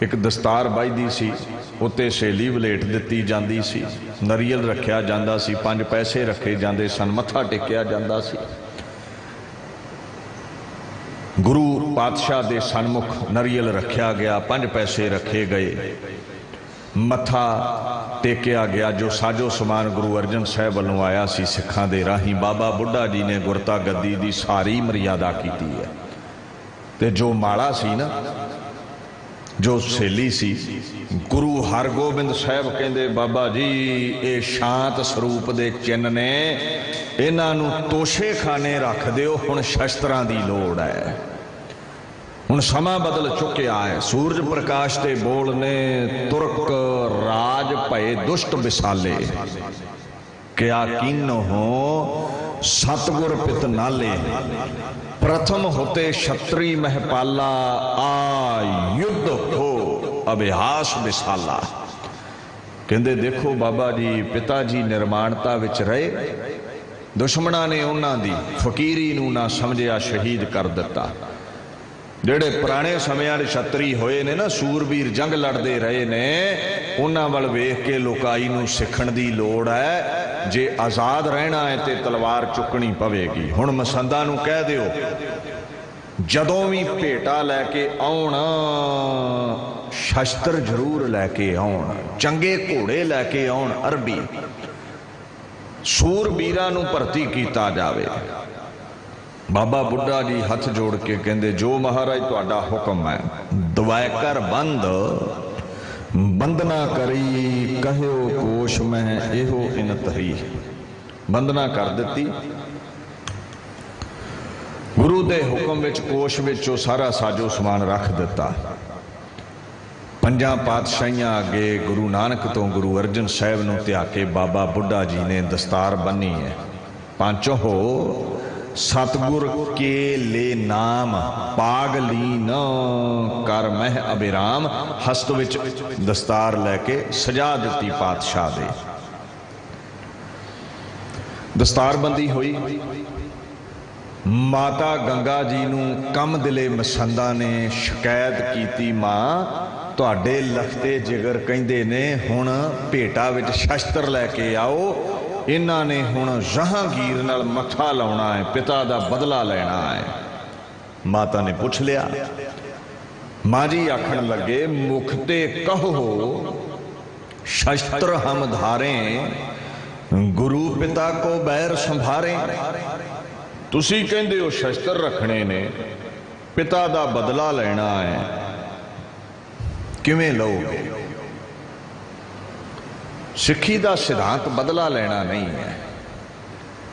एक दस्तार बाईदी सी, उत्ते सहेली वलेट दिती जांदी सी, नरियल रखिया जांदा सी, 5 पैसे रखे जांदे सन, मत्था टेकिया जांदा सी। गुरु पातशाह दे सन्मुख नरियल रखा गया, 5 पैसे रखे गए, मत्था टेकिया गया। जो साजो समान गुरु अर्जन साहब वालों आया सी सिखां दे राही, बाबा बुढ़ा जी ने गुरता गद्दी की सारी मर्यादा की है। ते जो माड़ा सी ना, जो सहेली सी, गुरु हरगोबिंद साहब कहते बाबा जी ये शांत स्वरूप दे चिन्ह ने, इन्हां नूं तोशे खाने रख दिओ, हुण शस्त्रां दी लोड़ है। हुण समा बदल चुकिया है। सूरज प्रकाश ते बोल ने, तुरक राज भये दुष्ट विसाले, क्या कीनो हो सतगुर पित नाले, प्रथम होते क्षत्रि महपाला, आ युद्ध हो अभ्यास विसाला। कहते देखो बाबा जी, पिता जी निर्माणता विच रहे, दुश्मना ने उन्हां दी फकीरी नूं ना समझिया, शहीद कर दिता। ਜਿਹੜੇ ਪੁਰਾਣੇ ਸਮਿਆਂ ਦੇ ਛਤਰੀ ਹੋਏ ਨੇ ਨਾ, ਸੂਰਬੀਰ ਜੰਗ ਲੜਦੇ ਰਹੇ ਨੇ, ਉਹਨਾਂ ਵੱਲ ਵੇਖ ਕੇ ਲੋਕਾਈ ਨੂੰ ਸਿੱਖਣ ਦੀ ਲੋੜ ਹੈ। ਜੇ ਆਜ਼ਾਦ ਰਹਿਣਾ ਹੈ ਤੇ ਤਲਵਾਰ ਚੁੱਕਣੀ ਪਵੇਗੀ। ਹੁਣ ਮਸੰਦਾਂ ਨੂੰ ਕਹਿ ਦਿਓ, ਜਦੋਂ ਵੀ ਭੇਟਾ ਲੈ ਕੇ ਆਉਣ, ਸ਼ਸਤਰ ਜ਼ਰੂਰ ਲੈ ਕੇ ਆਉਣ, ਚੰਗੇ ਘੋੜੇ ਲੈ ਕੇ ਆਉਣ, ਅਰਬੀ ਸੂਰਬੀਰਾਂ ਨੂੰ ਭਰਤੀ ਕੀਤਾ ਜਾਵੇ। बाबा बुढ़ा जी हथ जोड़ के कहते, जो महाराज तुहाडा हुक्म है, दवाए कर बंद बंदना करी, कहो कोश में एहो इन तरी। बंदना कर दी। गुरु दे हुक्म विच कोश विच सारा साजो समान रख दिता। 5 पातशाहियां अगे गुरु नानक तो गुरु अर्जन साहब नूं ध्या के बाबा बुढ़ा जी ने दस्तार बन्नी है। पांचों हो सतगुर के ले नाम, पागलीन कर मह अभिराम। हस्त विच दस्तार लैके सजा दी पातशाह दे। दस्तारबंदी हुई। माता गंगा जी नूं कम दिले मसंदा ने शिकायत की, मां तुहाडे लखते जिगर कहंदे ने हुण भेटा विच शस्त्र लैके आओ, इन्हां ने हुण जहांगीर नाल मत्था लाउणा है, पिता दा बदला लेना है। माता ने पूछ लिया। मां जी आखण लगे, मुख ते कहो शस्त्र हम धारे, गुरु पिता को बैर संभारे। तुसी कहंदे हो शस्त्र रखने ने, पिता दा बदला लेना है, किवें लओगे? सिक्खी का सिद्धांत बदला लेना नहीं है।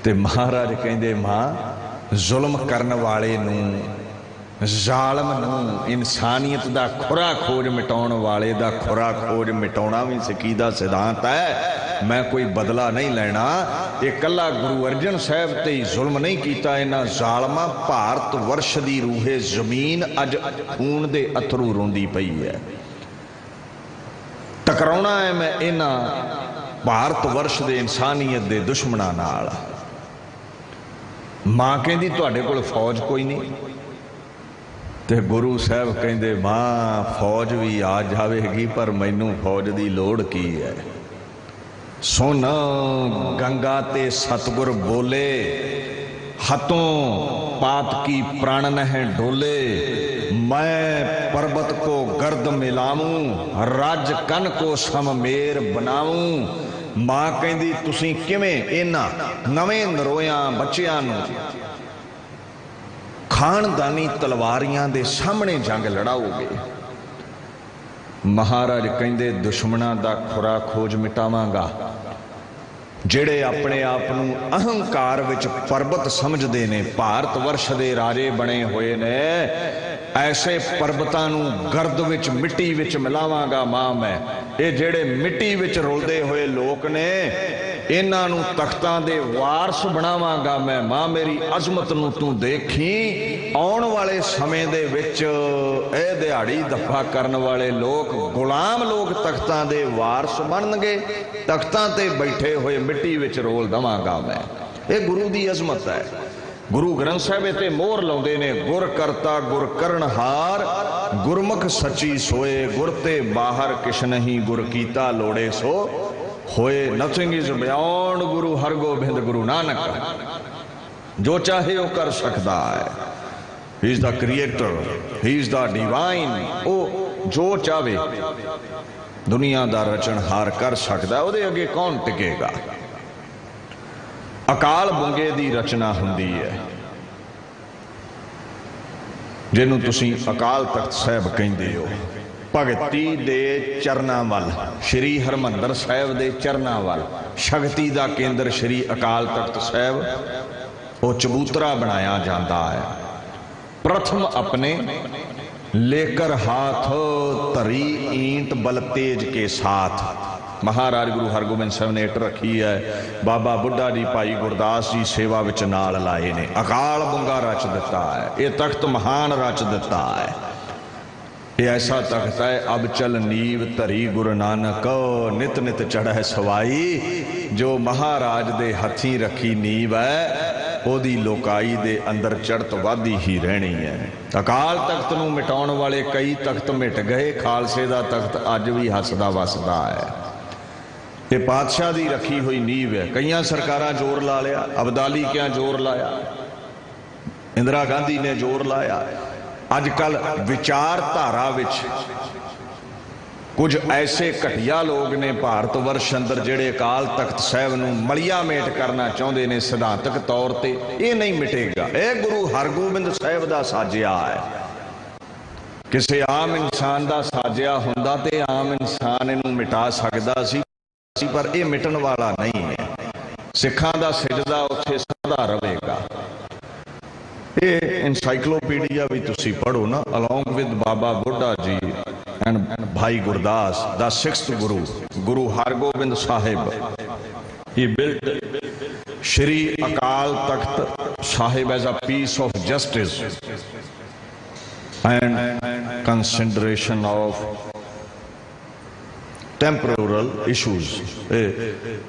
ते महाराज कहते, मां जुल्म करने वाले नूं, जालम नूं, इंसानियत का खुरा खोज मिटाउण वाले का खुरा खोज मिटाउणा भी सिक्खी का सिद्धांत है। मैं कोई बदला नहीं लेना। ये कला गुरु अर्जन साहब ते ही जुल्म नहीं किया, इन्हां जालमा भारत वर्ष की रूहे जमीन अज खून दे अथरू रोंदी पई है। टकराउणा है मैं इन्हां भारत वर्ष दे इंसानियत दे दुश्मनां नाल। मां कहंदी तुहाडे कोल फौज कोई नहीं, ते गुरु साहब कहंदे मां फौज भी आ जाएगी, पर मैनू फौज की लोड़ की है। सुन गंगा ते सतगुर बोले, हथों पात की प्राण नह डोले, मैं पर्वत को गर्द मिलाऊं, रज कन को सममेर बनाऊं। मां कहंदी तुसीं किवें इन्हां नवें नरोयां बच्चियां नूं खानदानी तलवारियां दे सामने जंग लड़ाओगे? महाराज कहंदे दुश्मनां दा खुरा खोज मिटावांगा। ਜਿਹੜੇ ਆਪਣੇ ਆਪ ਨੂੰ ਅਹੰਕਾਰ ਵਿੱਚ ਪਰਬਤ ਸਮਝਦੇ ਨੇ, ਭਾਰਤ ਵਰਸ਼ ਦੇ ਰਾਜੇ ਬਣੇ ਹੋਏ ਨੇ, ਐਸੇ ਪਰਬਤਾਂ ਨੂੰ ਗਰਦ ਵਿੱਚ ਮਿੱਟੀ ਵਿੱਚ ਮਿਲਾਵਾਂਗਾ ਮਾਂ ਮੈਂ। ਇਹ ਜਿਹੜੇ ਮਿੱਟੀ ਵਿੱਚ ਰੁਲਦੇ ਹੋਏ ਲੋਕ ਨੇ, ਇਹਨਾਂ ਨੂੰ ਤਖਤਾਂ ਦੇ ਵਾਰਸ ਬਣਾਵਾਂਗਾ ਮੈਂ ਮਾਂ। ਮੇਰੀ ਅਜ਼ਮਤ ਨੂੰ ਤੂੰ ਦੇਖੀ। ਆਉਣ ਵਾਲੇ ਸਮੇਂ ਦੇ ਵਿੱਚ ਇਹ ਦਿਹਾੜੀ ਦੱਫਾ ਕਰਨ ਵਾਲੇ ਲੋਕ, ਗੁਲਾਮ ਲੋਕ ਤਖਤਾਂ ਦੇ ਵਾਰਸ ਬਣਨਗੇ। ਤਖਤਾਂ ਤੇ ਬੈਠੇ ਹੋਏ ਮਿੱਟੀ ਵਿੱਚ ਰੋਲ ਦਵਾਂਗਾ ਮੈਂ। ਇਹ ਗੁਰੂ ਦੀ ਅਜ਼ਮਤ ਹੈ। ਗੁਰੂ ਗ੍ਰੰਥ ਸਾਹਿਬ ਤੇ ਮੋਹਰ ਲਾਉਂਦੇ ਨੇ, ਗੁਰ ਕਰਤਾ ਗੁਰ ਕਰਨਹਾਰ, ਗੁਰਮੁਖ ਸੱਚੀ ਸੋਏ, ਗੁਰ ਤੇ ਬਾਹਰ ਕਿਛ ਨਹੀਂ, ਗੁਰ ਕੀਤਾ ਲੋੜੇ ਸੋ होए। नथिंग इज बियॉन्ड गुरु हरगोबिंद गुरु नानक, जो चाहे वो कर सकता है। He is the creator, he is the divine. वो जो चाहे दुनिया का रचनहार कर सकता है, ਉਹਦੇ ਅੱਗੇ कौन टिकेगा। अकाल बुंगे की रचना हुंदी है, जिन्हों तुसी अकाल तख्त साहब कहते हो। भगती दे चरना वाल, श्री हरमंदर साहब दे चरना वाल, शक्ति का केंद्र श्री अकाल तख्त साहब वो चबूतरा बनाया जाता है। प्रथम अपने लेकर हाथ तरी ईंट बल तेज के साथ महाराज गुरु हरगोबिंद साहब ने इट रखी है। बाबा बुढ़ा जी भाई गुरदास जी सेवा विच नाल लाए ने। अकाल बुंगा रच दिता है, ये तख्त महान रच दिता है। ये ऐसा तख्त है, अब चल नीव धरी गुरु नानक, नित नित चढ़े सवाई। जो महाराज दे हथी रखी नीव है, ओदी लोकाई दे अंदर चढ़त वादी ही रहनी है। अकाल तख्त नूं मिटाउण वाले कई तख्त मिट गए, खालसे दा तख्त अज भी हसदा वसदा है। ये पातशाह की रखी हुई नींव है। कई सरकारां जोर ला लिया, अबदाली क्या जोर लाया, इंदिरा गांधी ने जोर लाया। अजकल विचारधारा विच कुछ ऐसे घटिया लोग ने भारत वर्ष अंदर जिहड़े अकाल तख्त साहब नूं मलिया मेट करना चाहुंदे ने सिद्धांतक तौर ते। ये नहीं मिटेगा, यह गुरु हरगोबिंद साहब दा साजिया है। किसी आम इंसान दा साजिया हुंदा ते आम इंसान इहनूं मिटा सकदा सी, पर यह मिटन वाला नहीं है। सिखां दा सिजदा उत्थे सदा रहेगा। ये एनसाइक्लोपीडिया भी तुसी पढ़ो ना, अलॉन्ग विद बाबा बुढ़ा जी एंड भाई Gurdas, the sixth Guru, Guru Hargobind Sahib, he built Shri Akal Takht Sahib as a piece of justice and consideration of temporal issues.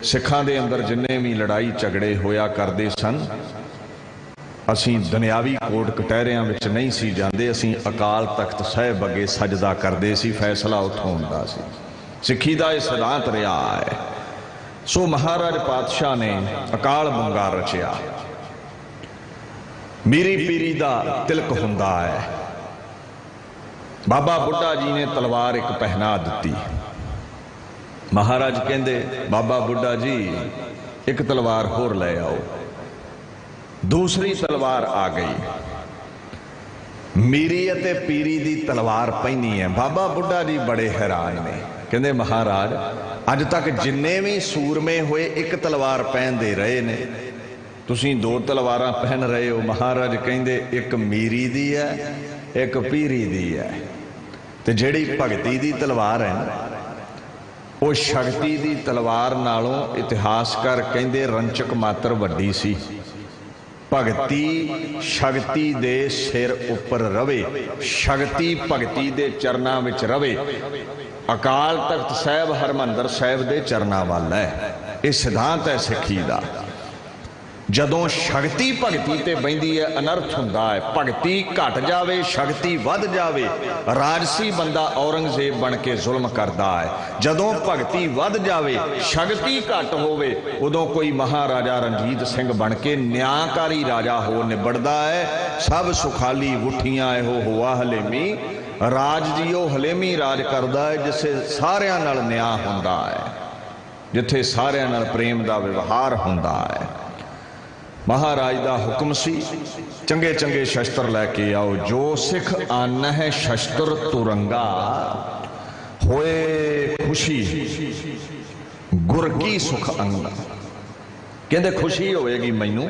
सिखां दे अंदर जिन्ने भी लड़ाई झगड़े होया करते सन, असी दुनियावी कोर्ट कटहरियां विच नहीं सी जांदे, असी अकाल तख्त साहब अगे सजदा करते सी, फैसला उत्थों हुंदा सी। सिक्खी दा इह सिद्धांत रहा है। सो महाराज पातशाह ने अकाल बुंगा रचिया। मीरी पीरी दा तिलक हुंदा है। बाबा बुढ़ा जी ने तलवार एक पहना दी। महाराज कहते बाबा बुढ़ा जी एक तलवार होर ले आओ। दूसरी तलवार आ गई। मीरी अते पीरी दी तलवार पहनी है। बाबा बुढ़ा जी बड़े हैरान ने, कहते महाराज अज तक जिन्ने भी सूरमे हुए एक तलवार पहनते रहे ने, तुसीं दो तलवारां पहन रहे हो। महाराज कहते एक मीरी दी है, एक पीरी दी है। ते जिहड़ी भगती दी तलवार है ना, वो शक्ति दी तलवार नालों इतिहासकार कहते रंचक मात्र वड्डी सी। भगती शक्ति दे सिर उपर रवे, शक्ति भगती दे चरना विच रवे। अकाल तख्त साहब हरमंदर साहब दे चरना वाल है। यह सिद्धांत है सिक्खी दा। जदों शक्ति भगती ते बहिंदी है, अनर्थ हुंदा है। भगती घट जावे, शक्ति वध जावे। राजसी बंदा औरंगजेब बन के जुल्म करता है। जदों भगती वध जावे, शक्ति घट होवे, उदों कोई महाराजा रणजीत सिंह बन के न्यायकारी राजा हो निबड़दा है। सब सुखाली उठियां एहो हुआ हलेमी, राज जी वो हलेमी राज करदा है जिसे सारियां नाल न्याय हुंदा है, जिथे सारियां नाल प्रेम दा व्यवहार हुंदा है। महाराज का हुक्म सी चंगे चंगे शस्त्र लैके आओ। जो सिख आन है शस्त्र तुरंगा, होए खुशी गुर की सुख अंगा। कहते खुशी होएगी मैनू,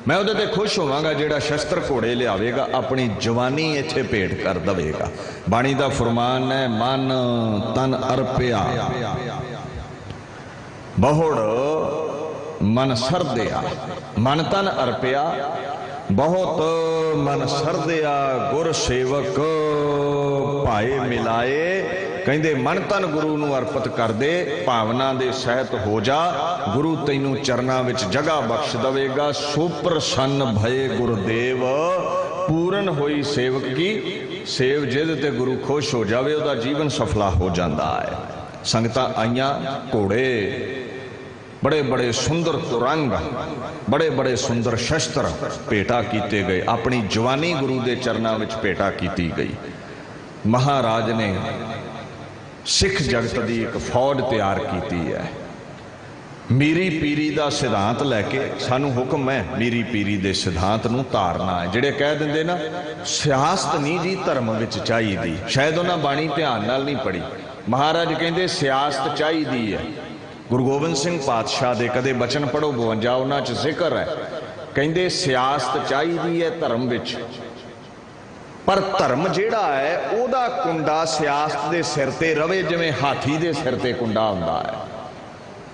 मैं उहदे ते खुश होवांगा जिहड़ा शस्त्र घोड़े लियावेगा, अपनी जवानी इत्थे भेंट कर देवेगा। बाणी दा फरमान है मन तन अर्पिया बहुड़ मन सरदिया। मन तन अर्पिया बहुत मन सरदिया, गुर सेवक भाए मिलाए। कहते मन तन गुरु नूं अर्पित कर दे, भावना दे सहित हो जा, गुरु तैनू चरना विच जगह बख्श देवेगा। सुप्रसन्न भये गुरुदेव, पूर्ण होई सेवक की सेव। जिहदे ते गुरु खुश हो जावे, उहदा जीवन सफला हो जाता है। संगतां आईयां, घोड़े बड़े बड़े सुंदर तुरंग, बड़े बड़े सुंदर शस्त्र भेटा किए गए। अपनी जवानी गुरु के चरणों में भेटा की गई। महाराज ने सिख जगत की एक फौज तैयार की है। मीरी पीरी का सिद्धांत लैके सानू हुक्म है मीरी पीरी के सिद्धांत नूं धारना है। जिहड़े कह देंगे ना सियासत नहीं जी धर्म विच चाहीदी, शायद उन्हें बाणी ध्यान नाल नहीं पढ़ी। महाराज कहते सियासत चाहीदी है। गुरु गोबिंद सिंह पातशाह दे कदे बचन पढ़ो 52 उन्हां च जिक्र है, कहते सियासत चाहीदी है धर्म विच, पर धर्म जिहड़ा है उहदा कुंडा सियासत दे सिर ते रवे जिवें हाथी दे सिर ते कुंडा हुंदा है,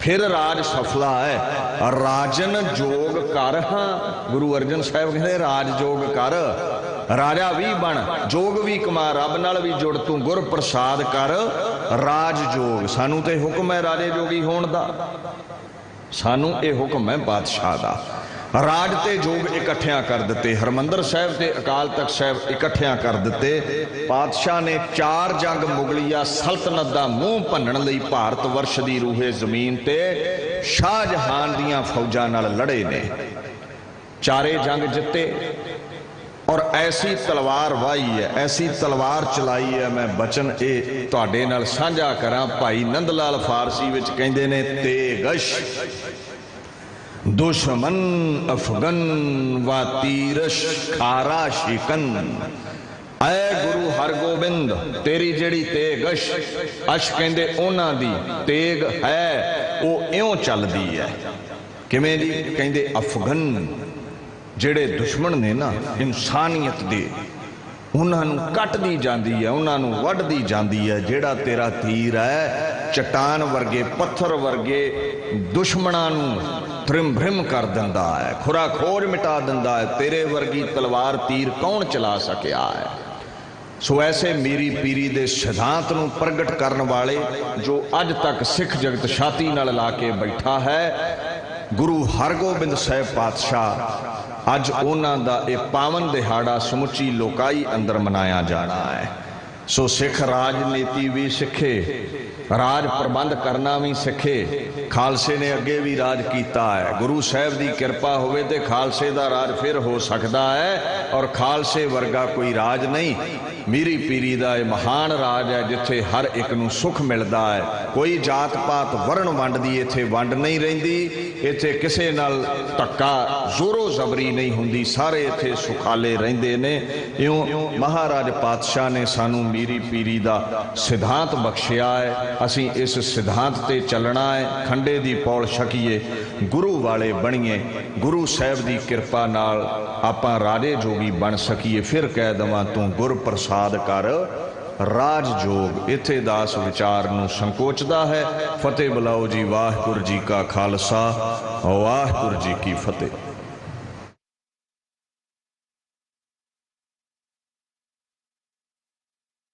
फिर राज सफला है। राजन जोग कर, हाँ गुरु अर्जन साहब कहते राज जोग कर, राजा भी बन, जोग भी कमा, रब नाल भी जुड़, तू गुर प्रसाद कर राज जोग। सानू तो हुक्म है राजे जोगी होण दा, सानू ये हुक्म है बादशाह दा। राज ते जोग इकट्ठिया कर दिते, हरमंदर साहब ते अकाल तख्त साहब इकट्ठिया कर दिते। पातशाह ने 4 जंग मुगलिया सल्तनत का मूँह भन्नण लई भारत वर्ष की रूहे जमीन ते शाहजहान दियां फौजां नाल लड़े ने। 4 जंग जिते और ऐसी तलवार वाही है, ऐसी तलवार चलाई है। मैं बचन ये तुहाडे नाल साझा करा। भाई नंद लाल फारसी विच कहंदे ने तेगश दुश्मन अफगन व तीरश खारा शिकन। ऐ गुरु हरगोबिंद तेरी जेड़ी तेगश, अश कहंदे उन्हां दी तेग है वो इउं चलदी है। किवें जी? कहंदे अफगन जेड़े दुश्मन ने ना इंसानियत दे, उन्होंने कटदी जाती है, उन्होंने वढ़दी जाती है। जेड़ा तेरा तीर है चट्टान वर्गे पत्थर वर्गे दुश्मनों त्रिम भ्रिम कर दिंदा है, खुरा खोज मिटा दिंदा है। तेरे वर्गी तलवार तीर कौन चला सकिया है? सो ऐसे मीरी पीरी दे सिद्धांत नूं प्रगट करन वाले जो अज तक सिख जगत छाती नाल ला के बैठा है, गुरु हरगोबिंद साहिब पातशाह अज उन्हां दा यह पावन दिहाड़ा समुची लोकाई अंदर मनाया जाना है। सो सिख राजनीति भी सिखे, राज प्रबंध करना भी सिखे। खालसे ने अगे भी राज किया है। गुरु साहब की कृपा होवे ते खालसे का राज फिर हो सकता है। और खालसे वर्गा कोई राज नहीं, मीरी पीरी का यह महान राज है जिथे हर एक नूं सुख मिलता है। कोई जात पात वरण वंड की इत्थे वंड नहीं रहिंदी, इत्थे किसे नाल धक्का जोरो जबरी नहीं हुंदी, सारे इत्थे सुखाले रहिंदे ने। इउं महाराज पातशाह ने सानू मीरी पीरी का सिद्धांत बख्शिया है। असी इस सिद्धांत ते चलना है, खंडे दी पौल छकीए, गुरु वाले बणीए, गुरु साहब की कृपा नाल आपां राजे जोगी बन सकीए। फिर कह दवां तू गुर प्रसाद कर राज जोग। इत्थे दास विचार नूं संकोचदा है। फतेह बुलाओ जी। वाहिगुरू जी का खालसा, वाहिगुरू जी की फतेह।